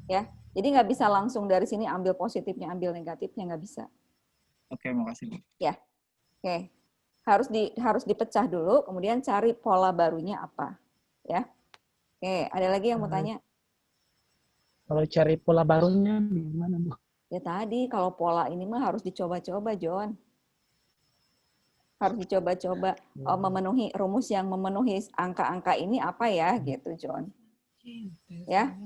Ya, jadi nggak bisa langsung dari sini ambil positifnya, ambil negatifnya, nggak bisa. Oke, makasih, Bu. Ya, oke. Harus dipecah dulu, kemudian cari pola barunya apa. Ya, oke. Ada lagi yang mau tanya? Kalau cari pola barunya gimana, Bu? Ya tadi, kalau pola ini mah harus dicoba-coba, John. Harus dicoba-coba memenuhi rumus yang memenuhi angka-angka ini apa ya, gitu, John. Ya,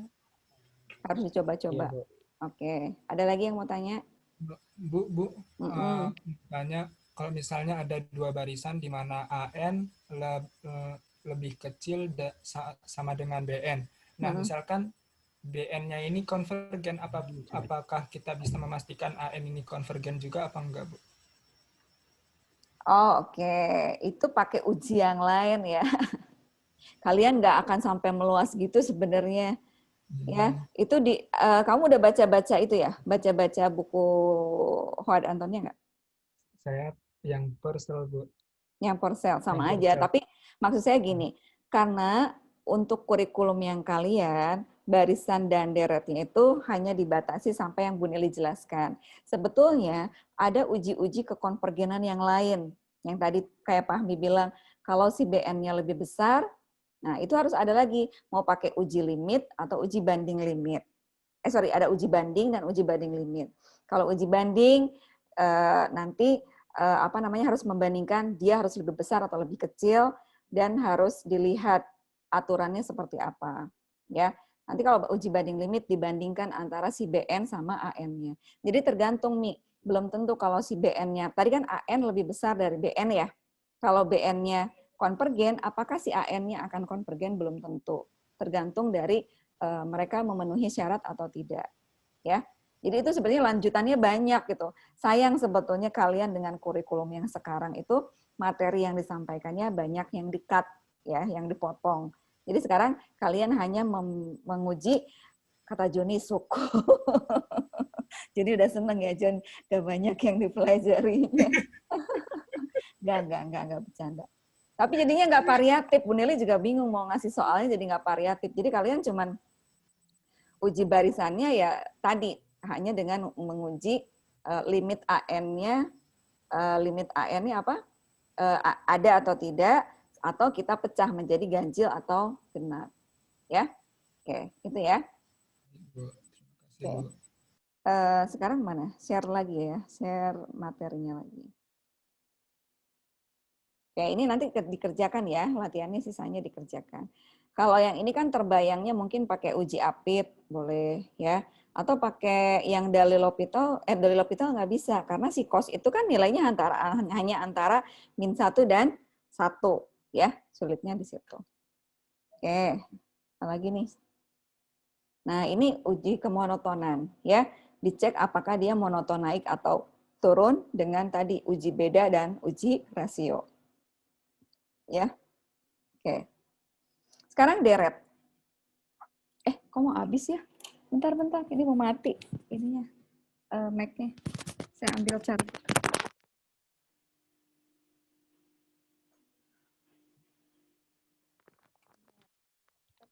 harus dicoba-coba. Iya, Bu. Oke, ada lagi yang mau tanya? Bu, tanya kalau misalnya ada dua barisan di mana AN lebih kecil sama dengan BN. Nah, misalkan BN-nya ini konvergen, apakah kita bisa memastikan AN ini konvergen juga apa enggak, Bu? Oh, oke. Itu pakai uji yang lain ya. Kalian nggak akan sampai meluas gitu sebenarnya. Ya, itu kamu udah baca-baca itu ya? Baca-baca buku Howard Antonnya nggak? Saya yang Purcell, Bu. Yang Purcell sama Yang aja. Purcell. Tapi maksud saya gini, karena untuk kurikulum yang kalian, barisan dan deretnya itu hanya dibatasi sampai yang Bu Nili jelaskan. Sebetulnya ada uji-uji kekonvergenan yang lain. Yang tadi kayak Pak Ahmi bilang, kalau si BN-nya lebih besar, nah itu harus ada lagi, mau pakai uji limit atau uji banding limit. Ada uji banding dan uji banding limit. Kalau uji banding, nanti harus membandingkan dia harus lebih besar atau lebih kecil, dan harus dilihat aturannya seperti apa. Ya, nanti kalau uji banding limit dibandingkan antara si BN sama AN-nya. Jadi tergantung nih, belum tentu kalau si BN-nya, tadi kan AN lebih besar dari BN ya. Kalau BN-nya konvergen, apakah si AN-nya akan konvergen? Belum tentu. Tergantung dari mereka memenuhi syarat atau tidak. Ya. Jadi itu sebenarnya lanjutannya banyak gitu. Sayang sebetulnya kalian dengan kurikulum yang sekarang itu materi yang disampaikannya banyak yang di-cut ya, yang dipotong. Jadi sekarang kalian hanya menguji kata Joni suku. Jadi udah seneng ya Jon, udah banyak yang dipelajarinya. Enggak bercanda. Tapi jadinya nggak variatif. Bu Nelly juga bingung mau ngasih soalnya jadi nggak variatif. Jadi kalian cuman uji barisannya ya tadi hanya dengan menguji limit AN-nya, apa? Ada atau tidak, atau kita pecah menjadi ganjil atau genap. Ya, oke, itu ya. Bu. Terima kasih, Bu. Sekarang mana? Share lagi ya, share materinya lagi. Oke, ini nanti dikerjakan ya, latihannya sisanya dikerjakan. Kalau yang ini kan terbayangnya mungkin pakai uji apit, boleh ya. Atau pakai yang dalil L'Hopital nggak bisa, karena si cos itu kan nilainya hanya antara -1 dan 1, ya, sulitnya di situ. Oke, apalagi nih. Nah, ini uji kemonotonan, ya. Dicek apakah dia monoton naik atau turun dengan tadi uji beda dan uji rasio. Ya, oke. Sekarang deret. Kok mau habis ya? Bentar, ini mau mati. Ininya, mic-nya. Saya ambil cat.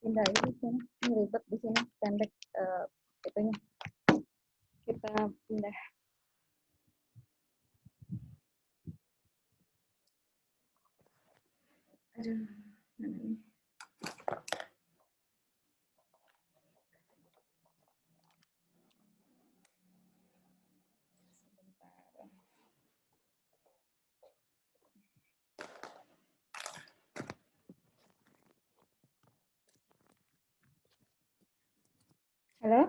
Pindah ini sini. Ini ribet di sini, pendek itunya. Kita pindah. Aduh, mana nih? Halo?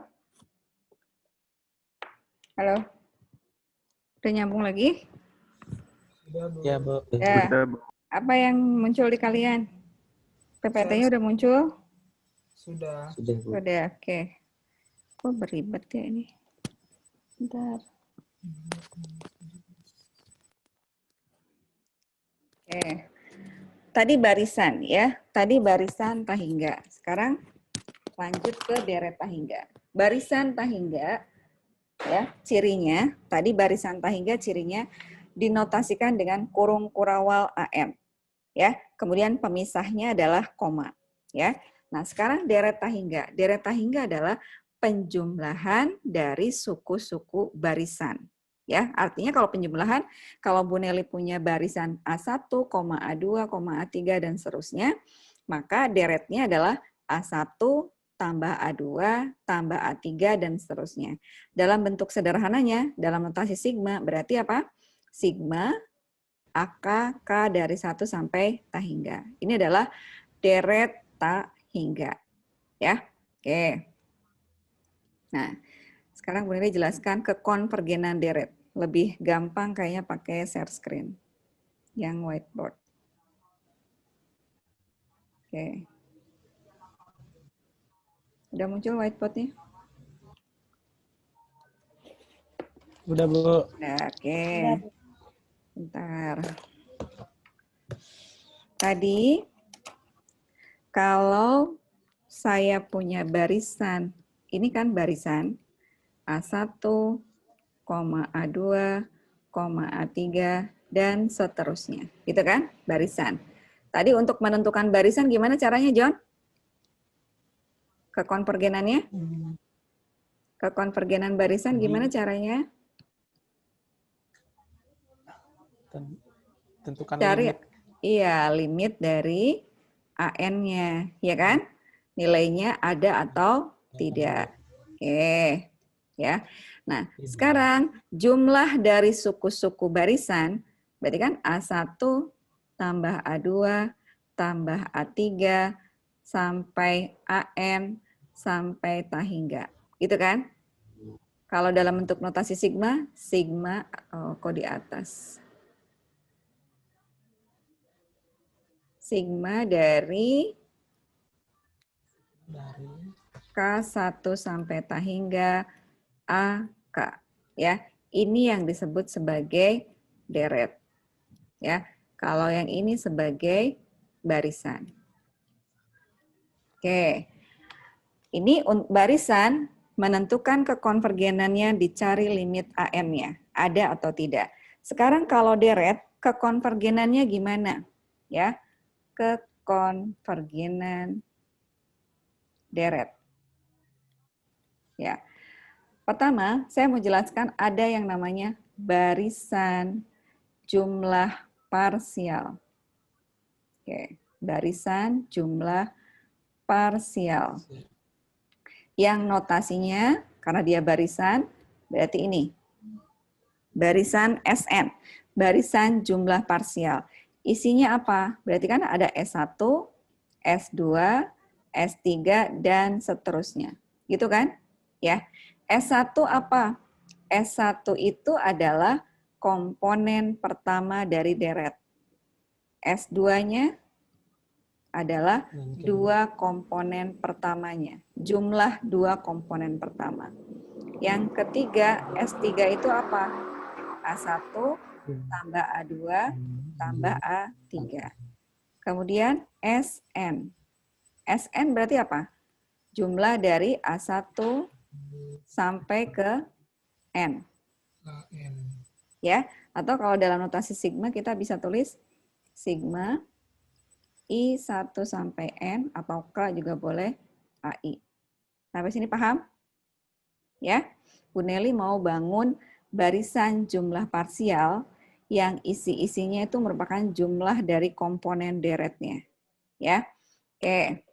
Halo? Udah nyambung lagi? Sudah, Bu. Ya, Bu. Ya. Apa yang muncul di kalian? PPT-nya udah muncul? Sudah. Udah, oke. Kok beribet ya ini? Bentar. Oke. Tadi barisan ya. Tadi barisan tahingga. Sekarang lanjut ke deret tahingga. Barisan tahingga ya, cirinya tadi barisan tahingga cirinya dinotasikan dengan kurung kurawal AM ya. Kemudian pemisahnya adalah koma ya. Nah, sekarang deret tahingga. Deret tahingga adalah penjumlahan dari suku-suku barisan. Ya, artinya kalau penjumlahan, kalau Bu Nelly punya barisan A1, A2, A3 dan seterusnya, maka deretnya adalah A1 tambah A2 tambah A3 dan seterusnya. Dalam bentuk sederhananya, dalam notasi sigma berarti apa? Sigma AK K dari 1 sampai tahingga. Ini adalah deret tahingga. Ya. Oke. Nah, sekarang Bu Nelly jelaskan kekonvergenan deret. Lebih gampang kayaknya pakai share screen yang whiteboard. Oke. Udah muncul whiteboard-nya? Udah, Bu. Nah, oke. Bentar. Tadi, kalau saya punya barisan, ini kan barisan A1, A2, A3, dan seterusnya. Gitu kan? Barisan. Tadi untuk menentukan barisan gimana caranya, John? Kekonvergenannya? Kekonvergenan barisan gimana caranya? Tentukan Cari, limit. iya, limit dari AN-nya, ya kan? Nilainya ada atau tidak. Oke, ya. Nah, sekarang jumlah dari suku-suku barisan, berarti kan A1 tambah A2 tambah A3 sampai AN sampai tahingga. Gitu kan? Kalau dalam bentuk notasi sigma, sigma kok di atas. Sigma dari K1 sampai tahingga AK. Ya, ini yang disebut sebagai deret. Ya, kalau yang ini sebagai barisan. Oke. Ini barisan menentukan kekonvergenannya dicari limit AN-nya, ada atau tidak. Sekarang kalau deret, kekonvergenannya gimana? Ya, kekonvergenan deret. Ya. Pertama, saya mau jelaskan ada yang namanya barisan jumlah parsial. Oke, barisan jumlah parsial. Yang notasinya, karena dia barisan, berarti ini. Barisan SN, barisan jumlah parsial. Isinya apa? Berarti kan ada S1, S2, S3, dan seterusnya. Gitu kan? Ya. S1 apa? S1 itu adalah komponen pertama dari deret. S2-nya adalah dua komponen pertamanya. Jumlah dua komponen pertama. Yang ketiga, S3 itu apa? A1 tambah A2 tambah A3. Kemudian SN. SN berarti apa? Jumlah dari A1 sampai ke N. Ya, atau kalau dalam notasi sigma kita bisa tulis sigma I1 sampai N atau K juga boleh AI. Sampai sini paham? Ya, Bu Nelly mau bangun barisan jumlah parsial yang isi-isinya itu merupakan jumlah dari komponen deretnya. Ya, oke.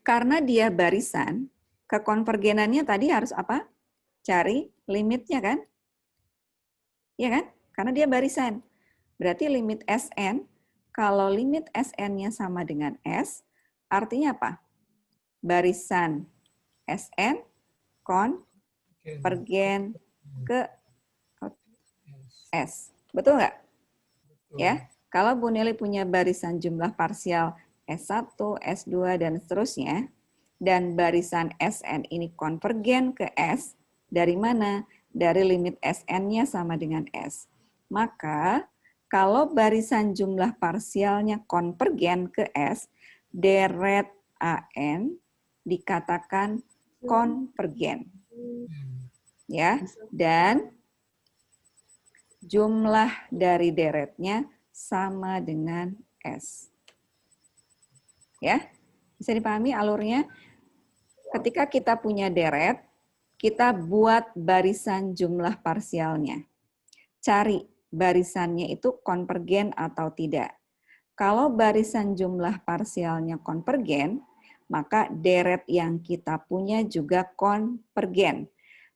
Karena dia barisan, kekonvergenannya tadi harus apa? Cari limitnya kan? Ya kan? Karena dia barisan. Berarti limit SN, kalau limit SN-nya sama dengan S, artinya apa? Barisan SN konvergen ke S. Betul nggak? Ya, kalau Bu Nelly punya barisan jumlah parsial S1, S2, dan seterusnya, dan barisan SN ini konvergen ke S, dari mana? Dari limit SN-nya sama dengan S. Maka, kalau barisan jumlah parsialnya konvergen ke S, deret AN dikatakan konvergen. Ya, dan jumlah dari deretnya sama dengan S. Ya, bisa dipahami alurnya? Ketika kita punya deret, kita buat barisan jumlah parsialnya. Cari barisannya itu konvergen atau tidak. Kalau barisan jumlah parsialnya konvergen, maka deret yang kita punya juga konvergen.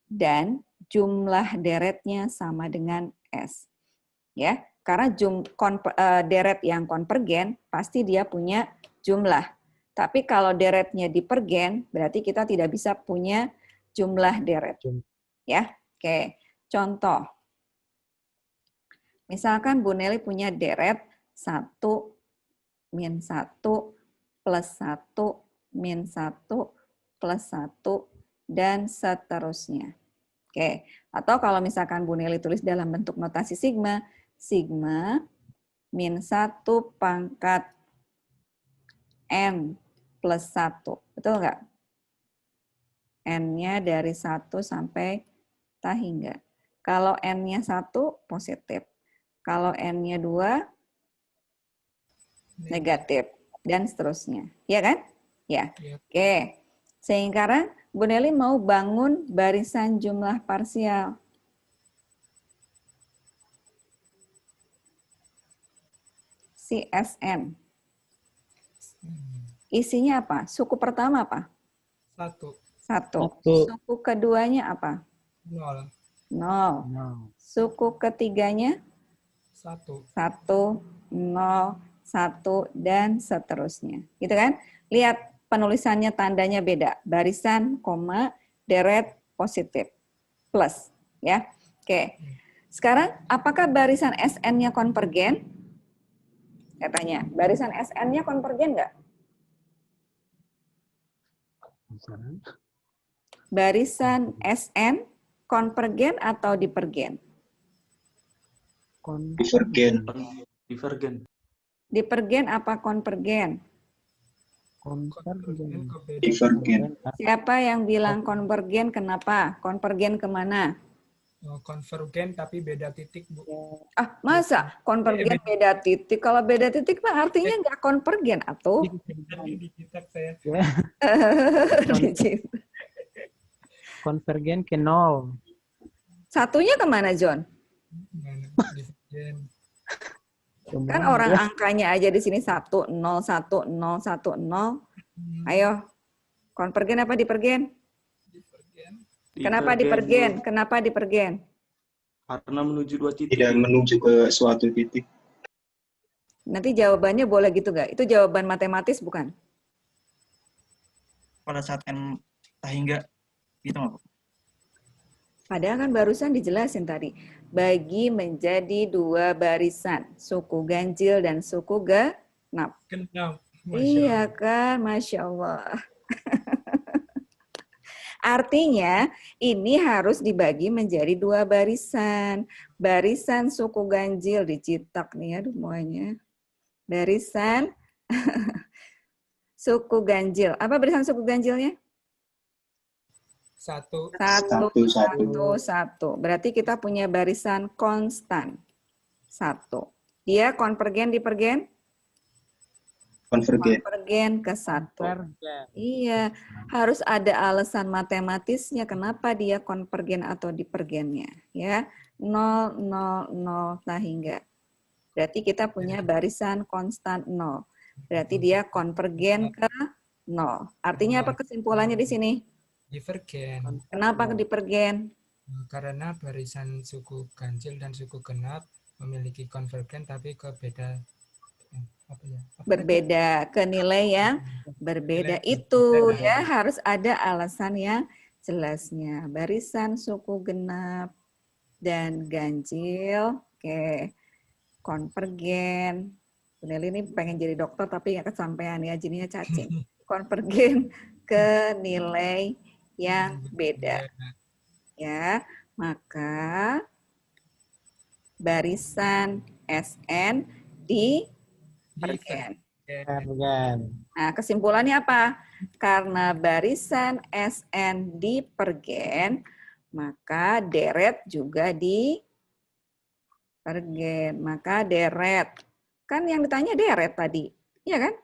Dan jumlah deretnya sama dengan S. Ya, karena deret yang konvergen pasti dia punya jumlah. Tapi kalau deretnya divergen, berarti kita tidak bisa punya jumlah deret. Ya, oke. Contoh. Misalkan Bu Nelly punya deret 1, min 1, plus 1, min 1, plus 1, dan seterusnya. Oke, atau kalau misalkan Bu Nelly tulis dalam bentuk notasi sigma, sigma min 1 pangkat N plus 1. Betul nggak? N-nya dari 1 sampai tak hingga. Kalau N-nya 1, positif. Kalau N-nya 2, negatif. Dan seterusnya. Ya kan? Ya. Oke. Sekarang Bu Nelly mau bangun barisan jumlah parsial. CSN. Isinya apa? Suku pertama apa? 1. Suku keduanya apa? 0. Suku ketiganya? 1, 0, 1, dan seterusnya. Gitu kan? Lihat penulisannya tandanya beda. Barisan, koma, deret, positif. Plus. Ya. Oke. Sekarang, apakah barisan SN-nya konvergen? Saya tanya, barisan SN-nya konvergen nggak? Barisan SN konvergen atau divergen? Divergen. Divergen apa konvergen? Divergen. Siapa yang bilang konvergen? Kenapa? Konvergen kemana? konvergen tapi beda titik, Bu. Ah, masa konvergen beda titik? Kalau beda titik mah artinya nggak konvergen atuh. Di kitab saya. Ya, konvergen ke 0. Satunya kemana, John? Divergen. Kan orang angkanya aja di sini 1, 0, 1, 0, 1, 0. Ayo, konvergen apa divergen? Kenapa divergen? Kenapa divergen? Karena menuju dua titik. Tidak menuju ke suatu titik. Nanti jawabannya boleh gitu nggak? Itu jawaban matematis bukan? Pada saat n tak hingga gitu nggak, Bu? Padahal kan barusan dijelasin tadi. Bagi menjadi 2 barisan. Suku ganjil dan suku genap. Genap. Iya kan? Masya Allah. Artinya ini harus dibagi menjadi 2 barisan. Barisan suku ganjil dicetak nih, aduh semuanya. Barisan suku ganjil. Apa barisan suku ganjilnya? 1. 1, 1, 1. Berarti kita punya barisan konstan. 1. Dia konvergen divergen? Konvergen. Konvergen ke 1. Iya, harus ada alasan matematisnya kenapa dia konvergen atau divergennya, ya. 0, 0, 0 tak hingga. Berarti kita punya barisan konstan 0. Berarti dia konvergen ke 0. Artinya apa kesimpulannya di sini? Divergen. Kenapa divergen? Karena barisan suku ganjil dan suku genap memiliki konvergen tapi ke beda berbeda, ke nilai yang berbeda. Itu ya harus ada alasan yang jelasnya. Barisan suku genap dan ganjil, oke, konvergen. Bunel ini pengen jadi dokter tapi nggak kesampaian ya, jadinya cacing. Konvergen ke nilai yang beda. Ya, maka barisan SN divergen. Nah, kesimpulannya apa? Karena barisan SN divergen, maka deret juga divergen. Maka deret. Kan yang ditanya deret tadi. Iya kan?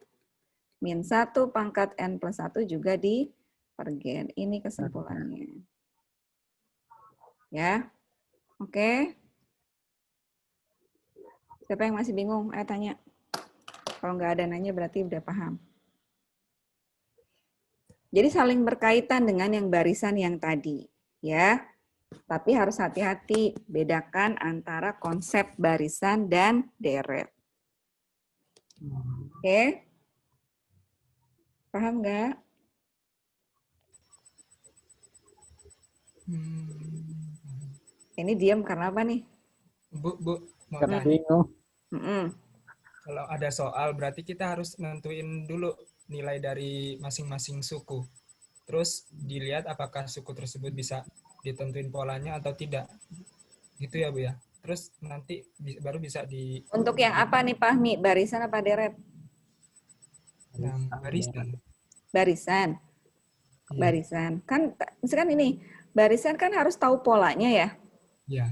Min 1 pangkat N plus 1 juga divergen. Ini kesimpulannya. Ya. Oke. Siapa yang masih bingung? Ayo tanya. Kalau nggak ada nanya berarti udah paham. Jadi saling berkaitan dengan yang barisan yang tadi, ya. Tapi harus hati-hati bedakan antara konsep barisan dan deret. Oke? Paham nggak? Ini diam karena apa nih? Bu, mau Karena tanya. bingung. Kalau ada soal berarti kita harus nentuin dulu nilai dari masing-masing suku. Terus dilihat apakah suku tersebut bisa ditentuin polanya atau tidak. Gitu ya, Bu ya. Terus nanti baru bisa di Untuk yang apa nih, Fahmi? Barisan apa deret? yang barisan. Barisan. Iya. Barisan. Kan misalkan ini, barisan kan harus tahu polanya ya. Iya.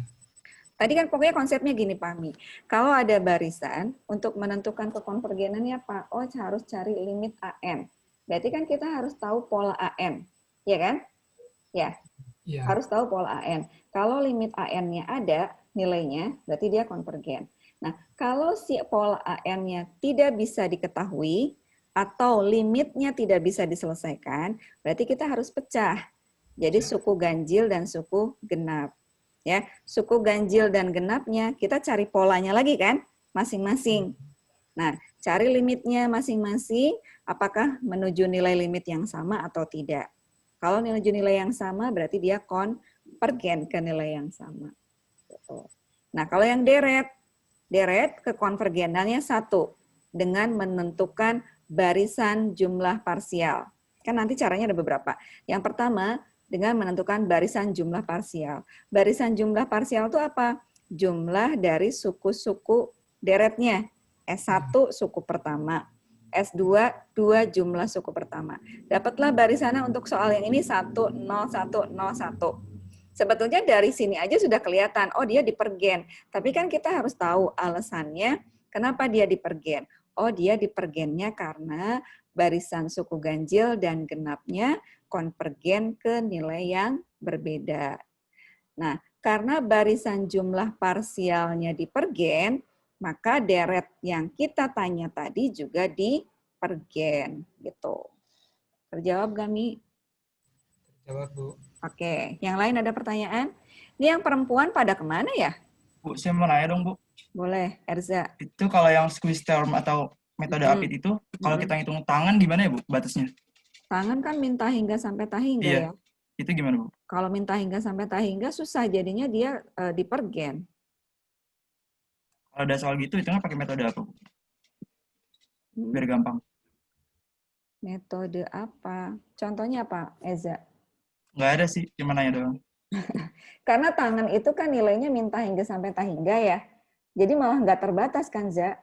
Tadi kan pokoknya konsepnya gini, Fahmi. Kalau ada barisan, untuk menentukan kekonvergenannya apa? Oh, harus cari limit AN. Berarti kan kita harus tahu pola AN. Ya kan? Ya. Iya. Harus tahu pola AN. Kalau limit AN-nya ada nilainya, berarti dia konvergen. Nah, kalau si pola AN-nya tidak bisa diketahui, atau limitnya tidak bisa diselesaikan, berarti kita harus pecah. Jadi suku ganjil dan suku genap. Ya, suku ganjil dan genapnya kita cari polanya lagi kan, masing-masing. Nah, cari limitnya masing-masing, apakah menuju nilai limit yang sama atau tidak. Kalau menuju nilai yang sama, berarti dia konvergen ke nilai yang sama. Nah, kalau yang deret kekonvergenannya 1 dengan menentukan barisan jumlah parsial. Kan nanti caranya ada beberapa. Yang pertama, dengan menentukan barisan jumlah parsial. Barisan jumlah parsial itu apa? Jumlah dari suku-suku deretnya. S1 suku pertama, S2 2 jumlah suku pertama. Dapatlah barisannya untuk soal yang ini 1, 0, 1, 0, 1. Sebetulnya dari sini aja sudah kelihatan, oh dia dipergen. Tapi kan kita harus tahu alasannya kenapa dia dipergen. Oh dia dipergennya karena barisan suku ganjil dan genapnya konvergen ke nilai yang berbeda. Nah, karena barisan jumlah parsialnya dipergen, maka deret yang kita tanya tadi juga dipergen. Gitu. Terjawab gak, Mi? Jawab, Bu. Oke, yang lain ada pertanyaan? Ini yang perempuan pada kemana ya? Bu, saya mau nanya dong, Bu. Boleh, Erza. Itu kalau yang squeeze term atau metode APIT itu, kalau kita hitung tangan gimana ya, Bu, batasnya? Tangan kan minta hingga sampai tahingga Iya. ya. Itu gimana, Bu? Kalau minta hingga sampai tahingga susah, jadinya dia dipergen. Kalau ada soal gitu, hitungnya pakai metode apa, Bu? Biar gampang. Metode apa? Contohnya apa, Eza? Nggak ada sih, cuma nanya doang. Karena tangan itu kan nilainya minta hingga sampai tahingga ya. Jadi malah nggak terbatas kan, Za?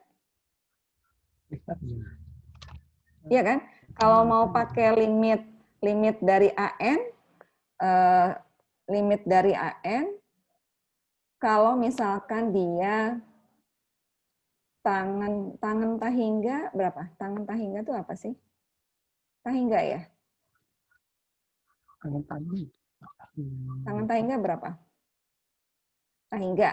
Iya kan? Kalau mau pakai limit dari AN, kalau misalkan dia tangan tahingga berapa? Tangan tahingga itu apa sih? Tahingga ya? Tangan tahingga berapa? Tahingga.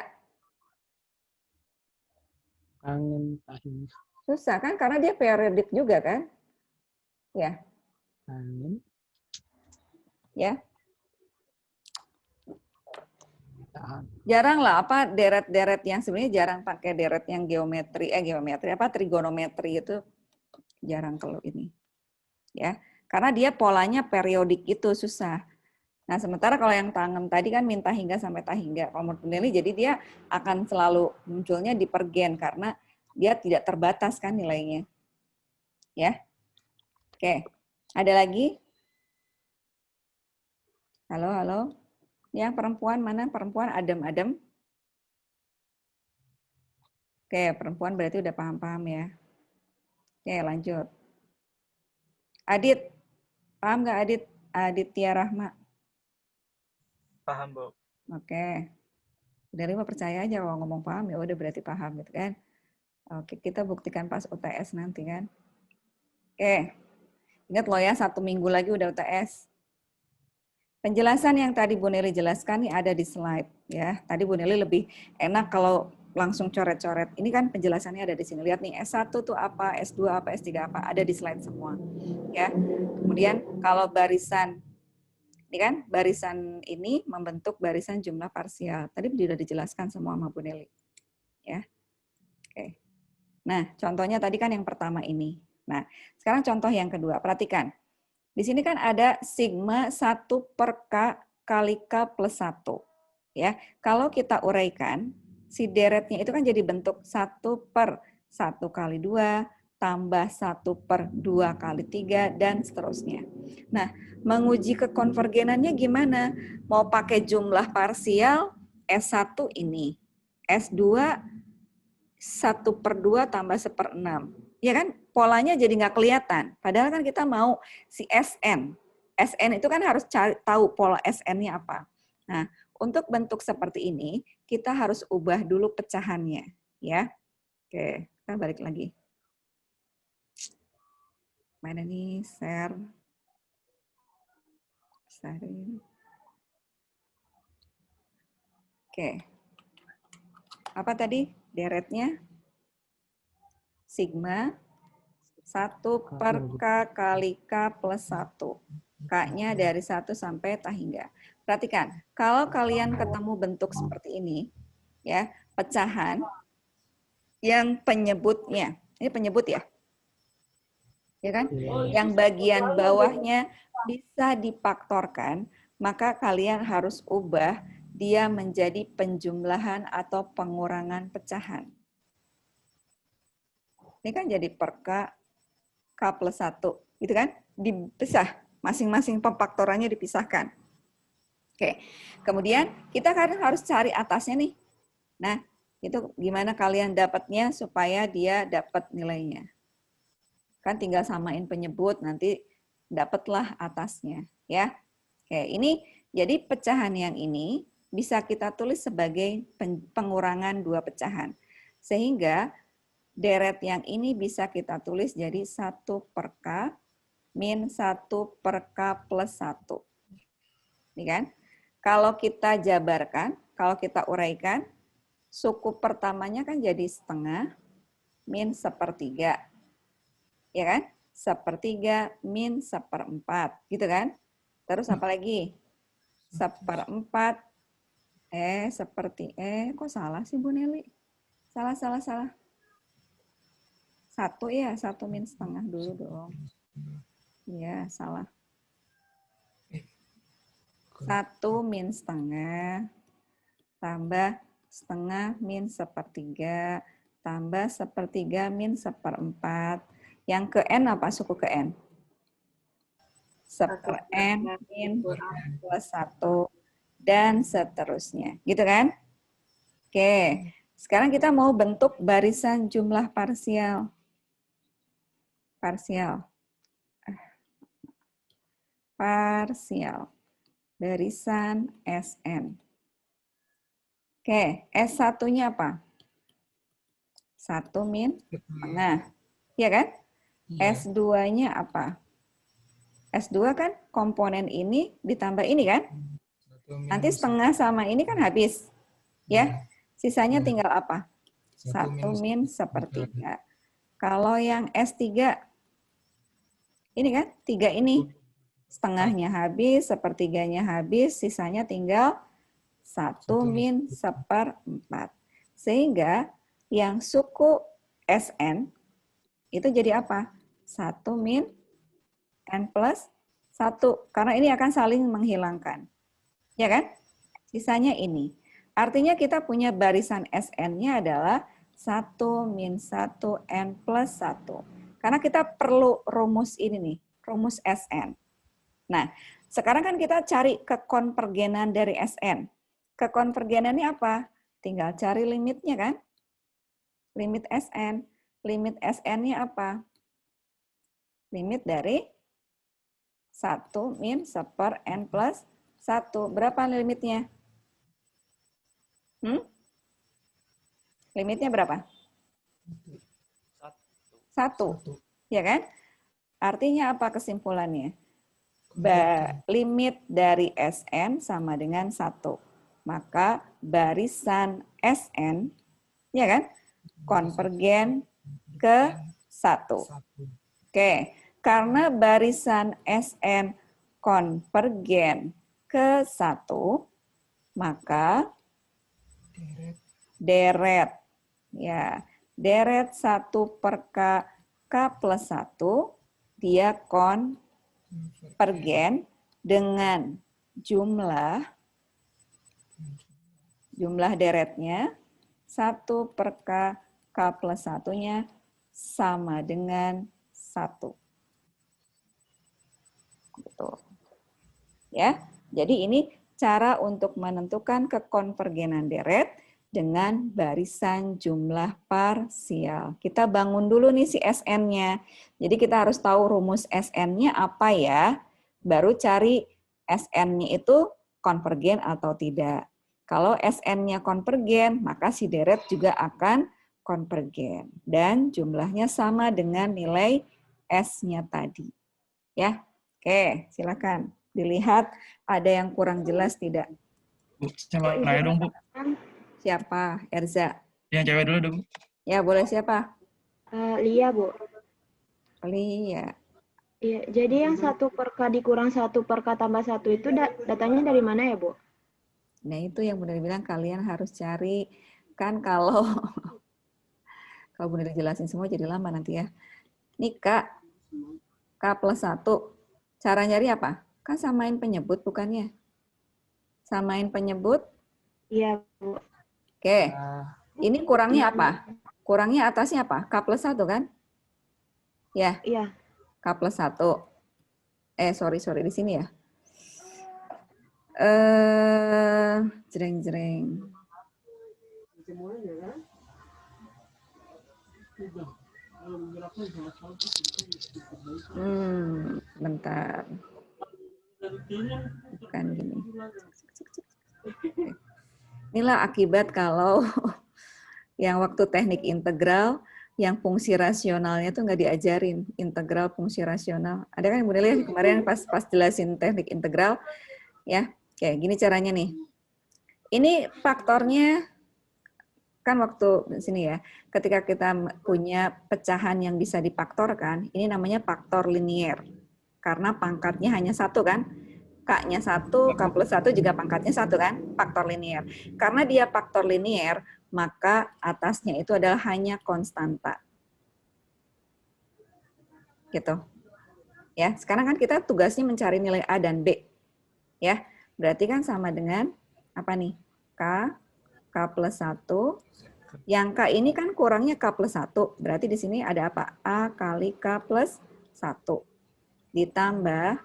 Tangan tahingga. Susah kan? Karena dia periodik juga kan? Ya. Tangan. Ya. Jarang lah apa deret-deret yang sebenarnya jarang pakai deret yang geometri trigonometri itu jarang kalau ini. Ya. Karena dia polanya periodik itu susah. Nah, sementara kalau yang tangan tadi kan minta hingga sampai tahingga. Kalau menurut Nelly, jadi dia akan selalu munculnya di pergen karena dia tidak terbatas kan nilainya. Ya. Oke. Ada lagi? Halo. Yang perempuan mana? Perempuan adem-adem. Oke, perempuan berarti udah paham-paham ya. Oke, lanjut. Adit. Paham nggak Adit? Aditya Rahma. Paham, Bu. Oke. Udah lima percaya aja kalau ngomong paham ya udah berarti paham gitu kan. Oke, kita buktikan pas UTS nanti kan. Oke. Ingat loh ya, 1 minggu lagi udah UTS. Penjelasan yang tadi Bu Nelly jelaskan nih ada di slide ya. Tadi Bu Nelly lebih enak kalau langsung coret-coret. Ini kan penjelasannya ada di sini. Lihat nih S1 tuh apa, S2 apa, S3 apa, ada di slide semua. Ya. Kemudian kalau barisan ini kan barisan ini membentuk barisan jumlah parsial. Tadi sudah dijelaskan semua sama Bu Nelly. Ya. Oke. Nah, contohnya tadi kan yang pertama ini. Nah, sekarang contoh yang kedua. Perhatikan. Di sini kan ada sigma 1 per K kali K plus 1. Ya, kalau kita uraikan, si deretnya itu kan jadi bentuk 1 per 1 kali 2, tambah 1 per 2 kali 3, dan seterusnya. Nah, menguji kekonvergenannya gimana? Mau pakai jumlah parsial, S1 ini. S2, 1 per 2 tambah 1/6. Ya kan, polanya jadi nggak kelihatan. Padahal kan kita mau si SN. SN itu kan harus cari tahu pola SN-nya apa. Nah, untuk bentuk seperti ini, kita harus ubah dulu pecahannya. Ya, oke, kita balik lagi. Mana nih, share. Oke. Apa tadi deretnya? Sigma 1 per K kali K plus 1. K-nya dari 1 sampai tahingga. Perhatikan, kalau kalian ketemu bentuk seperti ini, ya pecahan yang penyebutnya, ini penyebut ya? Ya kan? Yang bagian bawahnya bisa difaktorkan, maka kalian harus ubah dia menjadi penjumlahan atau pengurangan pecahan. Ini kan jadi per K plus 1, gitu kan? Dipisah, masing-masing pemfaktorannya dipisahkan. Oke, kemudian kita kan harus cari atasnya nih. Nah, itu gimana kalian dapatnya supaya dia dapat nilainya. Kan tinggal samain penyebut, nanti dapatlah atasnya. Ya. Oke, ini Jadi pecahan yang ini bisa kita tulis sebagai pengurangan 2 pecahan. Sehingga deret yang ini bisa kita tulis jadi 1 per K min 1 per K plus 1. Ini kan? Kalau kita jabarkan, kalau kita uraikan, suku pertamanya kan jadi setengah min 1/3. Ya kan? 1/3 min 1/4. Gitu kan? Terus apa lagi? 1/4. Kok salah sih Bu Nelly? Salah. 1 ya, 1 min setengah dulu dong. Iya, salah. 1 min setengah tambah setengah min 1/3 tambah 1/3 min 1/4. Yang ke N apa suku ke N? 1/N min plus 1 dan seterusnya. Gitu kan? Oke, sekarang kita mau bentuk barisan jumlah parsial. Parsial. Barisan SN. Oke, S1-nya apa? 1 min setengah. Iya kan? S2-nya apa? S2 kan komponen ini ditambah ini kan? Nanti setengah sama ini kan habis. Ya, sisanya tinggal apa? 1 min 1/3. Kalau yang S3, ini kan? 3 ini. Setengahnya habis, 1/3-nya habis, sisanya tinggal 1 min 1/4. Sehingga yang suku SN itu jadi apa? 1 min N plus 1. Karena ini akan saling menghilangkan. Ya kan? Sisanya ini. Artinya kita punya barisan SN-nya adalah 1 min 1 N plus 1. Karena kita perlu rumus ini nih, rumus SN. Nah, sekarang kan kita cari kekonvergenan dari SN. Kekonvergenannya apa? Tinggal cari limitnya kan? Limit SN. Limit SN-nya apa? Limit dari 1 min 1/N plus 1. Berapa limitnya? Limitnya berapa? 1. Ya kan? Artinya apa kesimpulannya? Limit dari SN sama dengan 1. Maka barisan SN, ya kan? Konvergen ke 1. Oke, karena barisan SN konvergen ke 1, maka deret 1 per K plus 1, dia konvergen dengan jumlah deretnya 1 per K plus 1-nya sama dengan 1. Gitu. Ya, jadi ini cara untuk menentukan kekonvergenan deret dengan barisan jumlah parsial. Kita bangun dulu nih si SN-nya. Jadi kita harus tahu rumus SN-nya apa ya, baru cari SN-nya itu konvergen atau tidak. Kalau SN-nya konvergen, maka si deret juga akan konvergen. Dan jumlahnya sama dengan nilai S-nya tadi. Ya, oke, silakan. Dilihat ada yang kurang jelas tidak? Bu, sama nanya dong, Bu. Siapa? Erza. Yang cewek dulu dong. Ya, boleh siapa? Lia, Bu. Lia. Iya, jadi yang 1 per K dikurang 1 per K tambah 1 itu datanya dari mana ya, Bu? Nah, itu yang Bunda bilang kalian harus cari. Kan kalau Bunda jelasin semua jadi lama nanti ya. Ini K plus 1. Cara nyari apa? Kan samain penyebut bukannya? Samain penyebut? Iya, Bu. Oke. Ini kurangnya apa? Kurangnya atasnya apa? K plus 1 kan? Ya. Iya. K plus 1. Sorry di sini ya. Jreng. Bentar. tunjukkan gini. Inilah akibat kalau yang waktu teknik integral, yang fungsi rasionalnya tuh nggak diajarin, integral fungsi rasional. Ada kan Ibu Nelia kemarin pas jelasin teknik integral, ya, kayak gini caranya nih. Ini faktornya, kan waktu sini ya, ketika kita punya pecahan yang bisa difaktorkan, ini namanya faktor linier. Karena pangkatnya hanya satu kan, K-nya 1, K plus 1 juga pangkatnya 1 kan, faktor linier. Karena dia faktor linier, maka atasnya itu adalah hanya konstanta. Gitu. Ya, sekarang kan kita tugasnya mencari nilai A dan B. Ya, berarti kan sama dengan apa nih? K plus 1. Yang K ini kan kurangnya K plus 1. Berarti di sini ada apa? A kali K plus 1. Ditambah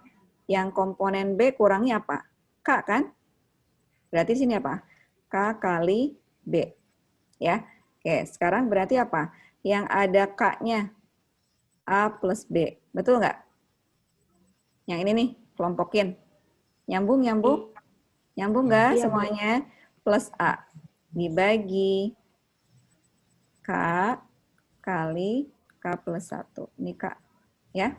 yang komponen B kurangnya apa? K kan? Berarti sini apa? K kali B. Ya. Oke, sekarang berarti apa? Yang ada K-nya A plus B. Betul nggak? Yang ini nih, kelompokin. Nyambung? Nyambung nggak Iya, Bu. semuanya? Plus A. Dibagi K kali K plus 1. Ini K. Ya.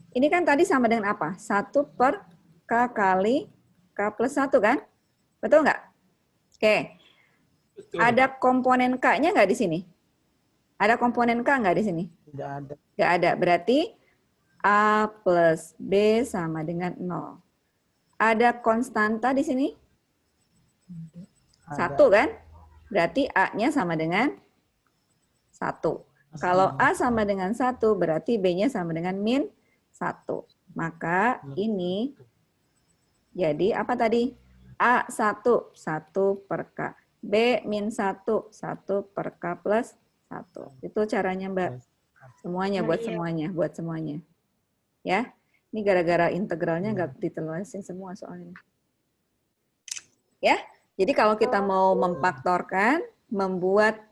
Ini kan tadi sama dengan apa? 1 per K kali K plus 1 kan? Betul nggak? Oke. Ada komponen K-nya nggak di sini? Ada komponen K nggak di sini? Tidak ada. Nggak ada. Berarti A plus B sama dengan 0. Ada konstanta di sini? Ada. 1 kan? Berarti A-nya sama dengan 1. Kalau A sama dengan 1, berarti B-nya sama dengan min 1. Maka ini jadi apa tadi? A1, 1 per K. B min 1, 1 per K plus 1. Itu caranya Mbak. Semuanya, buat semuanya. Ya, ini gara-gara integralnya nggak diteluasin semua soalnya. Ya, jadi kalau kita mau memfaktorkan,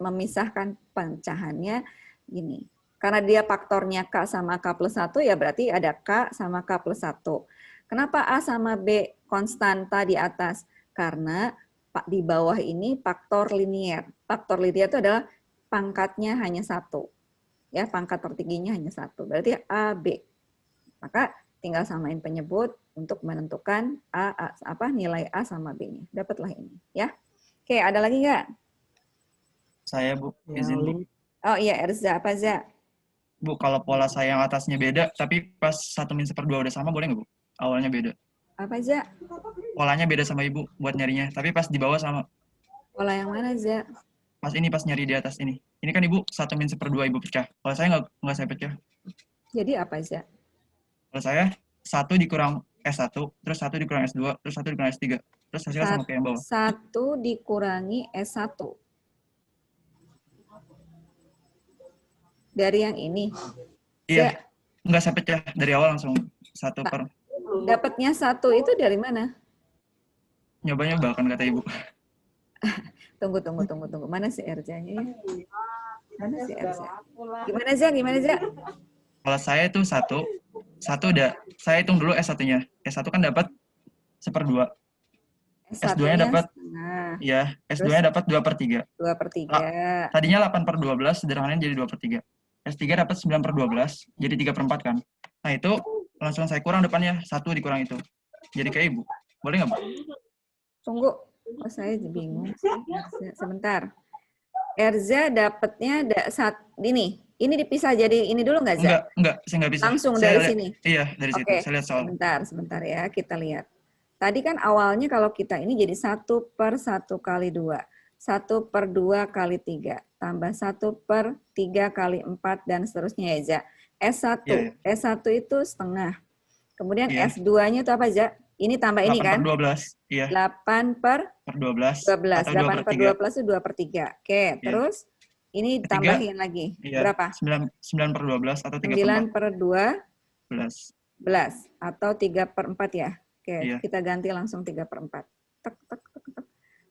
memisahkan pecahannya, gini. Karena dia faktornya K sama K plus 1, ya berarti ada K sama K plus 1. Kenapa A sama B konstanta di atas? Karena di bawah ini faktor linier. Faktor linier itu adalah pangkatnya hanya 1. Ya, pangkat tertingginya hanya 1. Berarti A, B. Maka tinggal samain penyebut untuk menentukan nilai A sama B-nya. Dapatlah ini. Ya. Oke, ada lagi nggak? Saya, Bu, izin, Bu. Oh iya, Erza. Apa, Za? Bu, kalau pola saya yang atasnya beda, tapi pas 1/1/2 udah sama, boleh nggak, Bu? Awalnya beda. Apa, Za? Polanya beda sama Ibu buat nyarinya, tapi pas di bawah sama. Pola yang mana, Za? Pas nyari di atas ini. Ini kan Ibu 1/1/2 Ibu pecah. Kalau saya nggak saya pecah. Jadi apa, Za? Kalau saya 1 dikurang S1, terus 1 dikurang S2, terus 1 dikurang S3. Terus hasilnya sama kayak yang bawah. 1 dikurangi S1. Dari yang ini. Iya. Nggak saya pecah dari awal langsung 1 per. Dapatnya 1 itu dari mana? Nyoba-nyoba kan kata Ibu. Tunggu. Mana si Erjanya? Mana si Erja? Gimana, Za? Kalau saya itu 1 udah, saya hitung dulu S1-nya. S1 kan dapat 1/2. S2-nya dapat, ya, S2-nya dapat 2/3. 2/3. Tadinya 8/12, sederhananya jadi 2/3. S3 dapat 9/12, jadi 3/4 kan. Nah itu langsung saya kurang depannya, 1 dikurang itu. Jadi kayak Ibu. Boleh nggak, Bu? Tunggu. Oh, saya bingung. Sebentar. Erza dapatnya ini. Ini dipisah jadi ini dulu nggak, Za? Enggak, saya nggak bisa. Langsung Saya dari lihat, sini? Iya, dari situ. Oke, Saya lihat soal. sebentar ya, kita lihat. Tadi kan awalnya kalau kita ini jadi 1 per 1 kali 2. 1 per 2 kali 3. Tambah 1 per 3 kali 4, dan seterusnya ya, Za. S1. Iya. S1 itu setengah. Kemudian Iya. S2-nya itu apa, Za? Ini tambah ini kan? 8/12. Iya. 8 per 12. 12. Atau 8 per 12 itu 2/3. Oke, Iya. terus ini ditambahin lagi. Iya. Berapa? 9/12 atau 9 per 12. 12. Atau 3/4 ya? Oke, Iya. kita ganti langsung 3/4.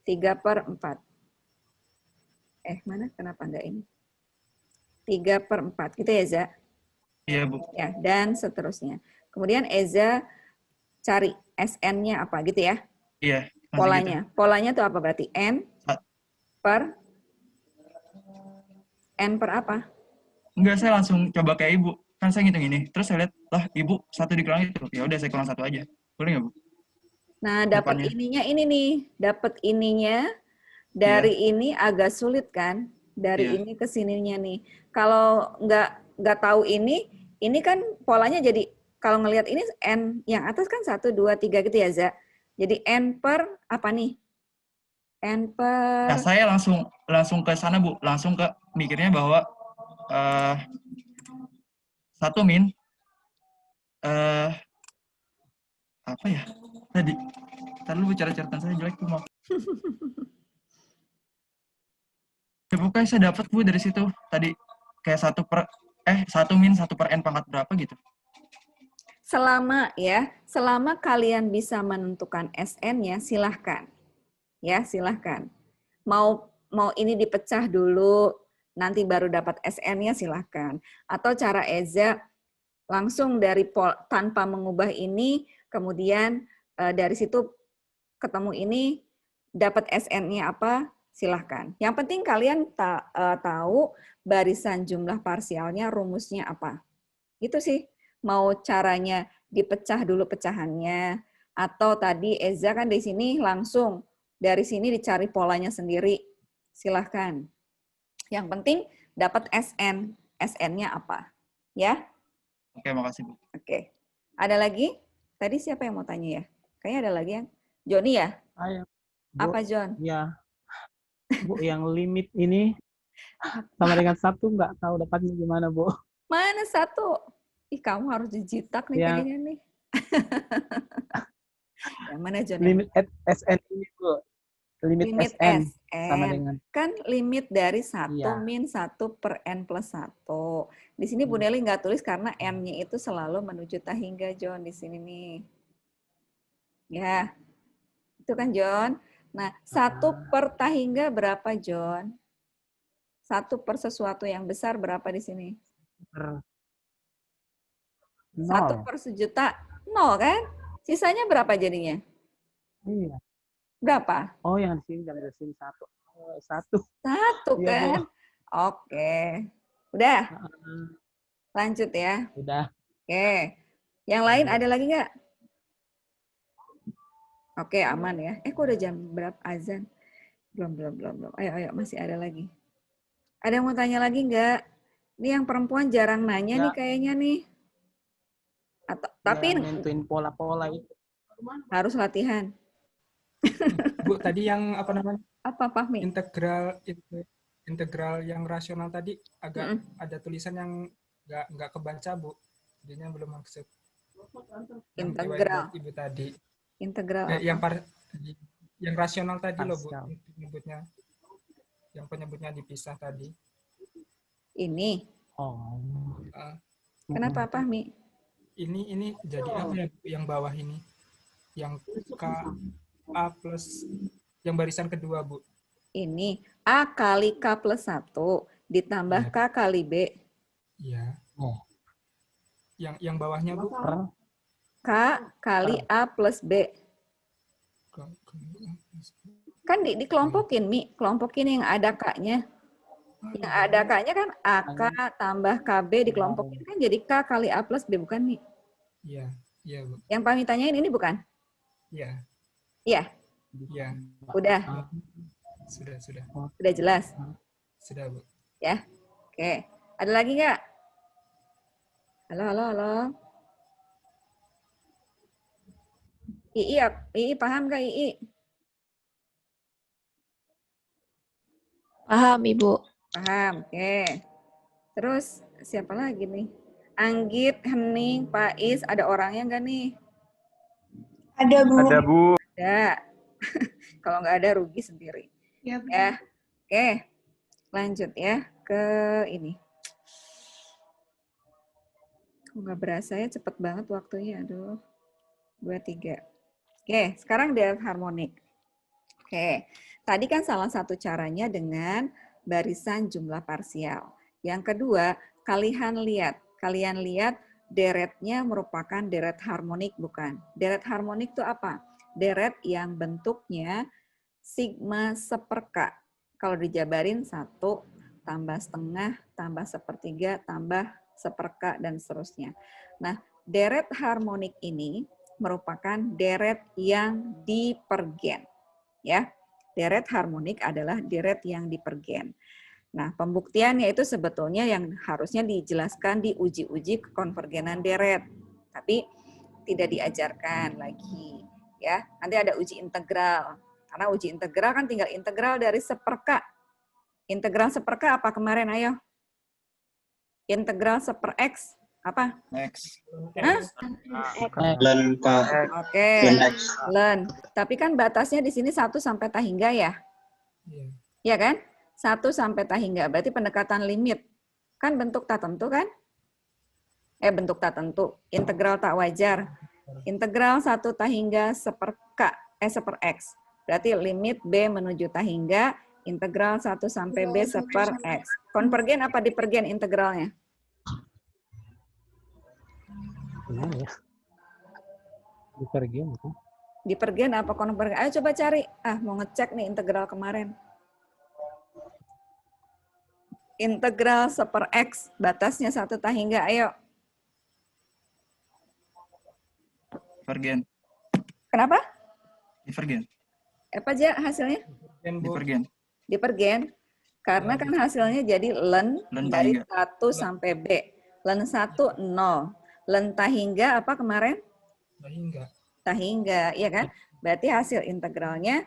3/4. Mana? Kenapa enggak ini? 3/4. Gitu ya, Za? Iya, Bu. Ya, dan seterusnya. Kemudian Eza cari SN-nya apa gitu ya? Iya, langsung gitu. Polanya. Polanya tuh apa berarti? N per apa? Enggak, saya langsung coba kayak Ibu. Kan saya ngitung ini. Terus saya lihat, lah Ibu 1 dikurangi itu. Ya udah saya kurang 1 aja. Boleh nggak, Bu? Nah, dapat Depannya. ininya ini nih. Dapat ininya Iya. dari ini agak sulit kan? Dari Iya. ini ke sininya nih. Kalau nggak tahu ini kan polanya jadi kalau ngelihat ini N yang atas kan 1, 2, 3 gitu ya, Za. Jadi N per apa nih? N per Nah, saya langsung ke sana, Bu. Langsung ke mikirnya bahwa 1 min apa ya? Tadi. Ntar dulu cara-caratan saya jelek tuh, maaf. Ya, pokoknya saya dapat, Bu, dari situ. Tadi kayak 1 min 1 per N pangkat berapa gitu. selama kalian bisa menentukan SN-nya, silahkan. Ya, silahkan. Mau ini dipecah dulu, nanti baru dapat SN-nya silahkan. Atau cara Eza langsung dari tanpa mengubah ini, kemudian dari situ ketemu ini, dapat SN-nya apa, silahkan. Yang penting kalian tahu barisan jumlah parsialnya, rumusnya apa. Itu sih. Mau caranya dipecah dulu pecahannya, atau tadi Eza kan di sini langsung dari sini dicari polanya sendiri, silahkan. Yang penting dapat SN, SN-nya apa, ya? Oke, makasih, Bu. Oke, ada lagi? Tadi siapa yang mau tanya ya? Kayaknya ada lagi yang Joni ya? Ayo. Bu, Apa John? ya. Bu, yang limit ini sama dengan 1 nggak tahu dapatnya gimana, Bu? Mana 1? Ih, kamu harus dijitak nih kayaknya nih. Yang mana John? Limit SN ini, Bu. Limit SN sama dengan kan limit dari 1 Iya. min 1 per N plus 1. Di sini Bu Nelly nggak tulis karena N-nya itu selalu menuju tahingga, John, di sini nih. Ya, itu kan, John. Nah, 1 per tahingga berapa, John? 1 per sesuatu yang besar berapa di sini? 1 per sejuta, 0 kan? Sisanya berapa jadinya? Iya. Berapa? Oh, yang di sini, dari sini 1. 1. 1 Iya, kan? Bu. Oke. Udah? Lanjut ya. Udah. Oke. Yang lain ada lagi nggak? Oke, aman ya. Kok udah jam berapa azan? Belum. Ayo, masih ada lagi. Ada yang mau tanya lagi nggak? Ini yang perempuan jarang nanya nih kayaknya nih. Tapi nentuin pola-pola itu. Harus latihan. Bu, tadi yang apa namanya? Apa, Fahmi? Integral yang rasional tadi agak ada tulisan yang nggak kebaca, Bu. Jadinya belum maksud. Integral. Ibu tadi. Integral apa? Yang rasional tadi loh, Bu, Parsial. penyebutnya. Yang penyebutnya dipisah tadi. Ini. Oh. Kenapa, Fahmi? Ini jadi apa ya, yang bawah ini? Yang KA plus yang barisan kedua, Bu. Ini A kali K plus 1 ditambah K kali B. Iya. Yang bawahnya, Bu? K kali A plus B. Kan dikelompokin, Mi. Kelompokin yang ada K-nya. Yang ada K-nya kan AK tambah KB dikelompokin kan jadi K kali A plus B, bukan, Mi? Iya, Bu. Yang Pami tanyain ini bukan? Iya. Iya? Iya. Udah? Sudah. Sudah jelas? Sudah, Bu. Ya? Oke. Ada lagi nggak? Halo. Ii paham nggak, Ii? Paham, Ibu. Paham, oke. Terus siapa lagi nih? Anggit, Hening, Pais, ada orangnya nggak nih? Ada, Bu. Ada, Bu. Ada. Kalau nggak ada rugi sendiri. Ya, Bu. Ya, oke. Lanjut ya ke ini. Nggak berasa ya, cepet banget waktunya. Aduh, 2, 3. Oke, sekarang delta harmonik. Oke, tadi kan salah satu caranya dengan barisan jumlah parsial. Yang kedua, kalian lihat deretnya merupakan deret harmonik, bukan. Deret harmonik itu apa? Deret yang bentuknya sigma seperka. Kalau dijabarin 1 tambah setengah, tambah sepertiga, tambah seperka, dan seterusnya. Nah, deret harmonik ini merupakan deret yang dipergen. Ya, deret harmonik adalah deret yang dipergen. Nah, pembuktiannya itu sebetulnya yang harusnya dijelaskan di uji-uji kekonvergenan deret. Tapi tidak diajarkan lagi. Ya, nanti ada uji integral. Karena uji integral kan tinggal integral dari seperka. Integral seperka apa kemarin, ayo? Integral seper X. Apa? X. Hah? Len, Pak. Oke, Len X. len. Tapi kan batasnya di sini 1 sampai tak hingga ya? Iya. Iya kan? 1 sampai tak hingga. Berarti pendekatan limit. Kan bentuk tak tentu kan? Bentuk tak tentu. Integral tak wajar. Integral 1 tak hingga seper K, seper X. Berarti limit B menuju tak hingga, integral 1 sampai B seper X. Konvergen apa dipergen integralnya? Gimana ya? Dipergen itu. Dipergen apa konvergen? Ayo coba cari. Mau ngecek nih integral kemarin. Integral seper X, batasnya 1 tak hingga, ayo. Divergen. Kenapa? Divergen. Apa aja hasilnya? Divergen. Dipergen. Karena kan hasilnya jadi len Len dari tak 1 sampai B. Len 1, 0. Len tak hingga apa kemarin? Tak hingga. Tak hingga, iya kan? Berarti hasil integralnya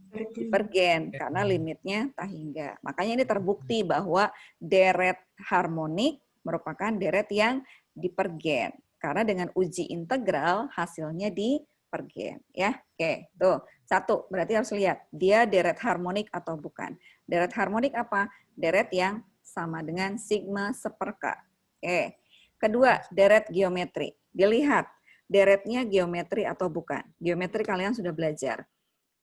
dipergen karena limitnya tak hingga. Makanya ini terbukti bahwa deret harmonik merupakan deret yang dipergen. Karena dengan uji integral hasilnya dipergen. Ya, oke. Tuh, 1 berarti harus lihat dia deret harmonik atau bukan. Deret harmonik apa? Deret yang sama dengan sigma seperka. Oke. Kedua, deret geometri. Dilihat deretnya geometri atau bukan. Geometri kalian sudah belajar.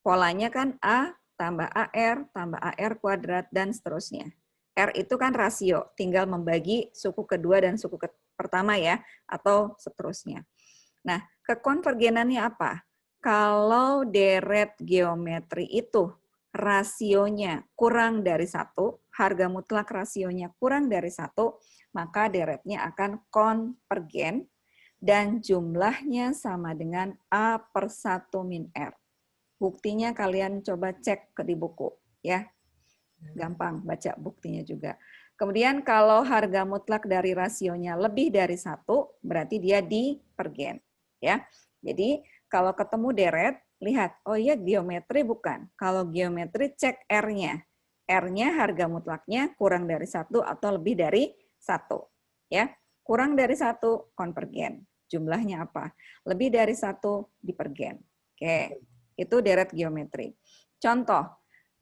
Polanya kan A tambah AR kuadrat, dan seterusnya. R itu kan rasio, tinggal membagi suku kedua dan suku pertama ya, atau seterusnya. Nah, kekonvergenannya apa? Kalau deret geometri itu rasionya kurang dari 1, harga mutlak rasionya kurang dari 1, maka deretnya akan konvergen dan jumlahnya sama dengan A per 1 min R. Buktinya kalian coba cek di buku ya. Gampang baca buktinya juga. Kemudian kalau harga mutlak dari rasionya lebih dari 1, berarti dia dipergen ya. Jadi kalau ketemu deret, lihat, oh iya geometri bukan. Kalau geometri cek R-nya. R-nya harga mutlaknya kurang dari 1 atau lebih dari 1 ya. Kurang dari 1 konvergen. Jumlahnya apa? Lebih dari 1 dipergen. Oke. Itu deret geometri. Contoh,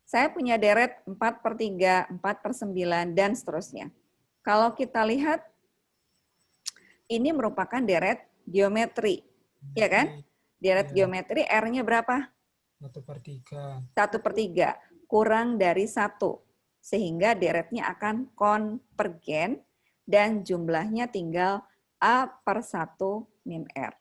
saya punya deret 4/3, 4/9, dan seterusnya. Kalau kita lihat, ini merupakan deret geometri. Ya kan? Deret geometri R-nya berapa? 1/3. 1/3. Kurang dari 1. Sehingga deretnya akan konvergen dan jumlahnya tinggal A per 1 min R.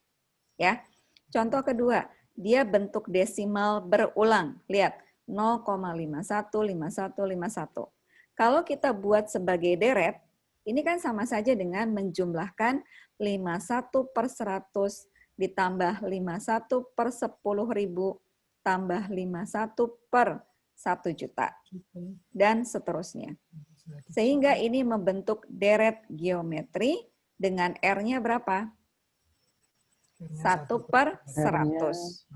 Ya. Contoh kedua, dia bentuk desimal berulang. Lihat, 0,515151. Kalau kita buat sebagai deret, ini kan sama saja dengan menjumlahkan 51/100 ditambah 51/10.000 tambah 51/1 juta. Dan seterusnya. Sehingga ini membentuk deret geometri dengan R-nya berapa? 1/100.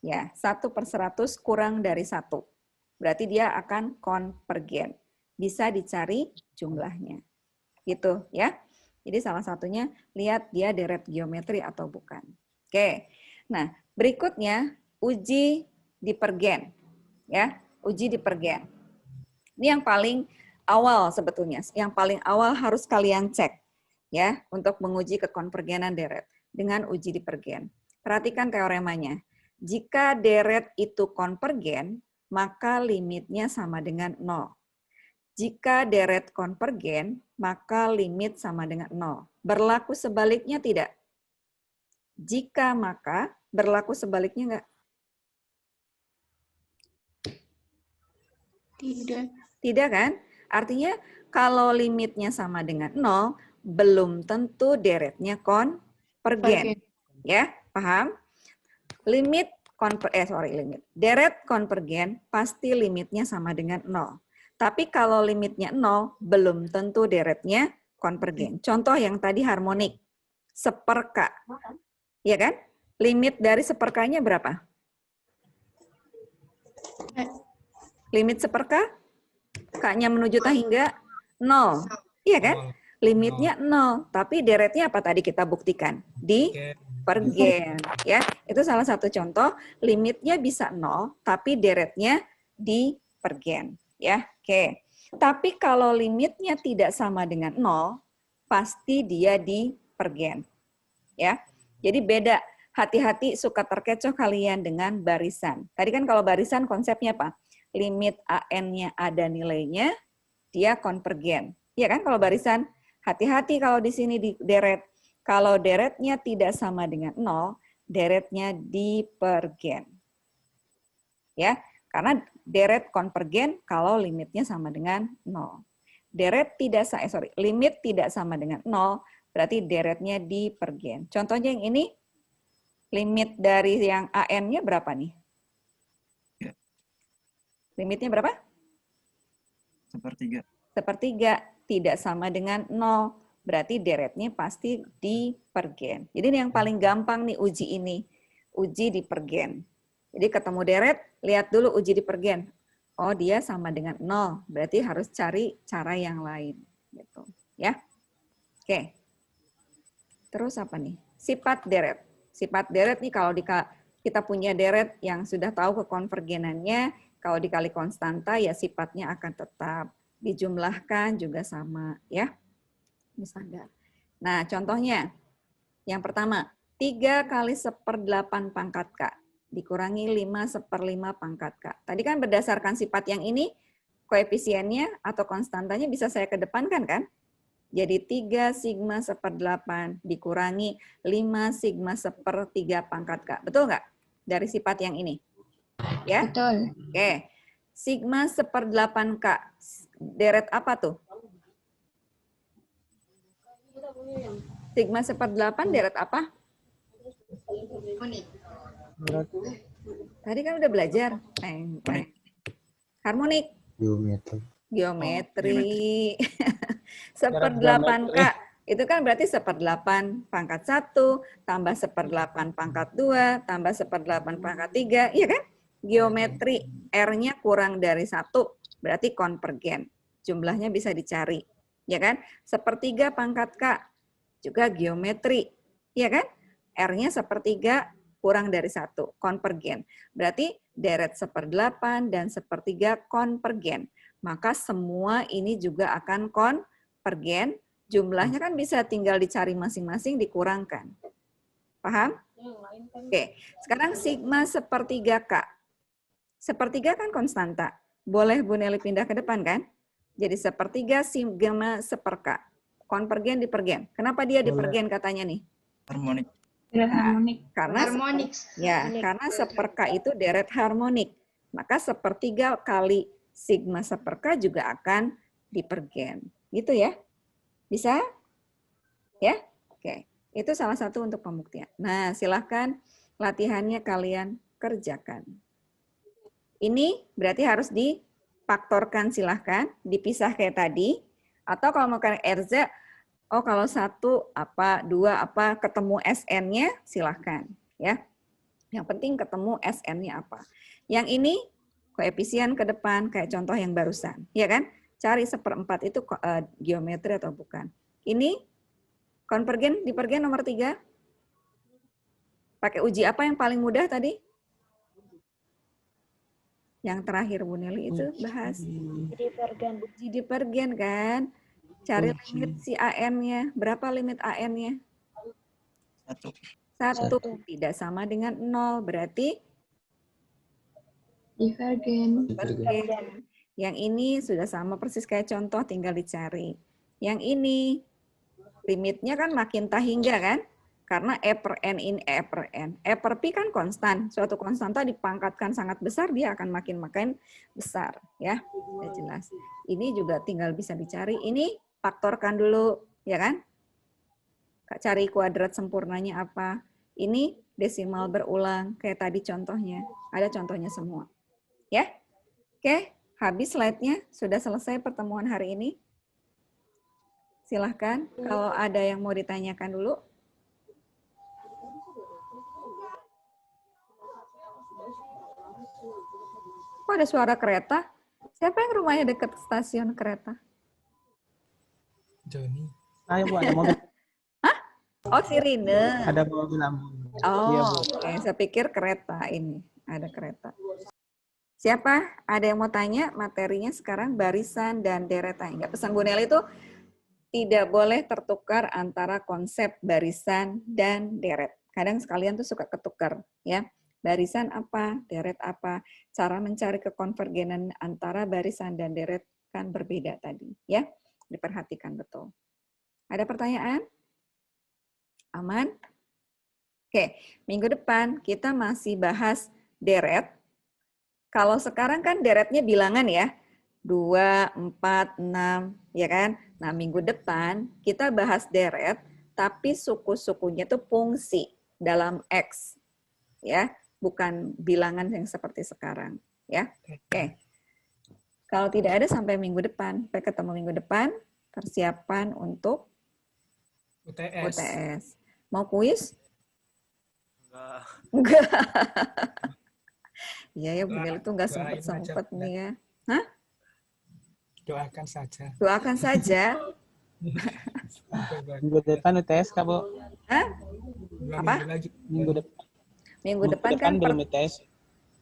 Ya, 1/100 kurang dari 1. Berarti dia akan konvergen. Bisa dicari jumlahnya. Gitu ya. Jadi salah satunya lihat dia deret geometri atau bukan. Oke. Nah, berikutnya uji dipergen. Ya, uji dipergen. Ini yang paling awal sebetulnya. Yang paling awal harus kalian cek ya untuk menguji kekonvergenan deret dengan uji dipergen. Perhatikan teoremanya. Jika deret itu konvergen, maka limitnya sama dengan 0. Jika deret konvergen, maka limit sama dengan 0. Berlaku sebaliknya tidak? Jika maka, berlaku sebaliknya enggak? Tidak. Tidak kan? Artinya kalau limitnya sama dengan 0, belum tentu deretnya konvergen. Ya, paham? Deret konvergen pasti limitnya sama dengan 0. Tapi kalau limitnya 0, belum tentu deretnya konvergen. Contoh yang tadi harmonik, seperka. Ya kan? Limit dari seperkanya berapa? Limit seperka, K-nya menuju tahingga 0. Iya kan? Limitnya 0. Tapi deretnya apa tadi kita buktikan? Dipergen. Ya, itu salah satu contoh. Limitnya bisa 0, tapi deretnya dipergen. Ya, oke. Tapi kalau limitnya tidak sama dengan 0, pasti dia dipergen. Ya. Jadi beda. Hati-hati suka terkecoh kalian dengan barisan. Tadi kan kalau barisan konsepnya apa? Limit AN-nya ada nilainya, dia konvergen. Iya kan kalau barisan? Hati-hati kalau di sini di deret. Kalau deretnya tidak sama dengan 0, deretnya dipergen. Ya, karena deret konvergen kalau limitnya sama dengan 0. Limit tidak sama dengan 0, berarti deretnya dipergen. Contohnya yang ini, limit dari yang AN-nya berapa nih? Limitnya berapa? Sepertiga. Tidak sama dengan 0. Berarti deretnya pasti dipergen. Jadi ini yang paling gampang nih uji ini. Uji dipergen. Jadi ketemu deret, lihat dulu uji dipergen. Oh dia sama dengan 0. Berarti harus cari cara yang lain. Gitu. Ya. Oke. Terus apa nih? Sifat deret. Sifat deret nih kalau kita punya deret yang sudah tahu kekonvergenannya, kalau dikali konstanta ya sifatnya akan tetap. Dijumlahkan juga sama ya. Ini standar. Nah contohnya, yang pertama, 3 kali 1/8 pangkat K dikurangi 5/5 pangkat K. Tadi kan berdasarkan sifat yang ini, koefisiennya atau konstantanya bisa saya kedepankan kan? Jadi 3 sigma 1/8 dikurangi 5 sigma 1/3 pangkat K. Betul nggak? Dari sifat yang ini. Ya? Betul. Oke. Sigma 1/8 K. Deret apa tuh? Sigma 1/8 deret apa? Tadi kan udah belajar. Harmonik. Geometri. 1/8 K. Itu kan berarti 1/8 pangkat 1, tambah 1/8 pangkat 2, tambah 1/8 pangkat 3. Iya kan? Geometri. R-nya kurang dari 1, berarti konvergen. Jumlahnya bisa dicari. Ya kan? 1/3 pangkat K. Juga geometri. Iya kan? R-nya 1/3 kurang dari 1, konvergen. Berarti deret 1/8 dan 1/3 konvergen. Maka semua ini juga akan konvergen. Jumlahnya kan bisa tinggal dicari masing-masing, dikurangkan. Paham? Oke, sekarang sigma 1/3 K. 1/3 kan konstanta. Boleh Bu Nelly pindah ke depan kan? Jadi 1/3 sigma 1/K. Konvergen dipergen. Kenapa dia dipergen katanya nih? Harmonik. Karena Harmonik. Ya, karena 1/K itu deret harmonik. Maka 1/3 kali sigma 1/K juga akan dipergen. Gitu ya? Bisa? Ya? Oke. Itu salah satu untuk pembuktian. Nah, silahkan latihannya kalian kerjakan. Ini berarti harus difaktorkan silahkan, dipisah kayak tadi. Atau kalau mau RZ, oh kalau 1 apa, 2 apa, ketemu SN-nya silahkan. Ya. Yang penting ketemu SN-nya apa. Yang ini koefisien ke depan kayak contoh yang barusan. Ya kan? Cari 1/4 itu geometri atau bukan. Ini konvergen, dipergen nomor 3. Pakai uji apa yang paling mudah tadi? Yang terakhir Bu Nelly itu bahas. Uji dipergen kan? Cari limit si AN-nya. Berapa limit AN-nya? 1. Tidak sama dengan 0. Berarti? Divergen. Yang ini sudah sama persis kayak contoh, tinggal dicari. Yang ini limitnya kan makin tahingga kan? Karena E per N ini E per N. E per P kan konstan. Suatu konstanta dipangkatkan sangat besar, dia akan makin besar. Ya, udah jelas. Ini juga tinggal bisa dicari. Ini faktorkan dulu, ya kan? Cari kuadrat sempurnanya apa. Ini desimal berulang, kayak tadi contohnya. Ada contohnya semua. Ya, oke. Habis slide-nya. Sudah selesai pertemuan hari ini. Silahkan, kalau ada yang mau ditanyakan dulu. Kok ada suara kereta? Siapa yang rumahnya dekat stasiun kereta? Joni. Ayo Bu, ada mobil. Hah? Oh, sirine. Ada mobil lampu. Iya, Oh, Bu. oke. Saya pikir kereta ini. Ada kereta. Siapa? Ada yang mau tanya? Materinya sekarang barisan dan deret tahingga. Pesan Bu Nel itu tidak boleh tertukar antara konsep barisan dan deret. Kadang sekalian tuh suka ketukar, ya. Barisan apa, deret apa, cara mencari kekonvergenan antara barisan dan deret kan berbeda tadi, ya. Diperhatikan betul. Ada pertanyaan? Aman? Oke, minggu depan kita masih bahas deret. Kalau sekarang kan deretnya bilangan ya, 2, 4, 6, ya kan? Nah, minggu depan kita bahas deret, tapi suku-sukunya itu fungsi dalam X, ya, bukan bilangan yang seperti sekarang, ya. Oke. Kalau tidak ada sampai minggu depan, sampai ketemu minggu depan, persiapan untuk UTS. Mau kuis? Enggak. Iya ya, Bu Nel itu nggak sempet-sempet nih ya. Hah? Doakan saja. Doakan saja. Minggu depan UTS, Kak, Bu. Hah? Apa? Minggu depan. Minggu depan kan belum UTS.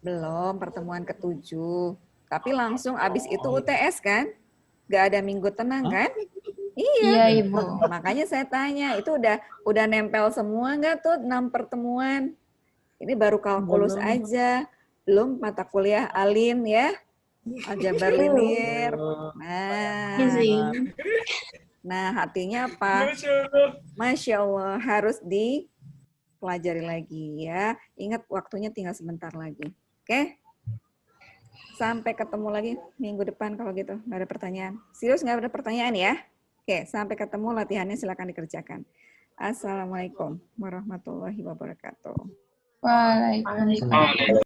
belum, pertemuan ke-7. Tapi langsung abis itu UTS kan? Nggak ada minggu tenang kan? Iya, Ibu. Makanya saya tanya, itu udah nempel semua nggak tuh 6 pertemuan? Ini baru kalkulus aja, belum mata kuliah Alin ya, aljabar linear. Nah, hatinya apa? Masya Allah, harus dipelajari lagi ya. Ingat waktunya tinggal sebentar lagi. Oke? Sampai ketemu lagi minggu depan kalau gitu. Nggak ada pertanyaan. Serius nggak ada pertanyaan ya? Oke, sampai ketemu, latihannya silakan dikerjakan. Assalamualaikum warahmatullahi wabarakatuh. Waalaikumsalam.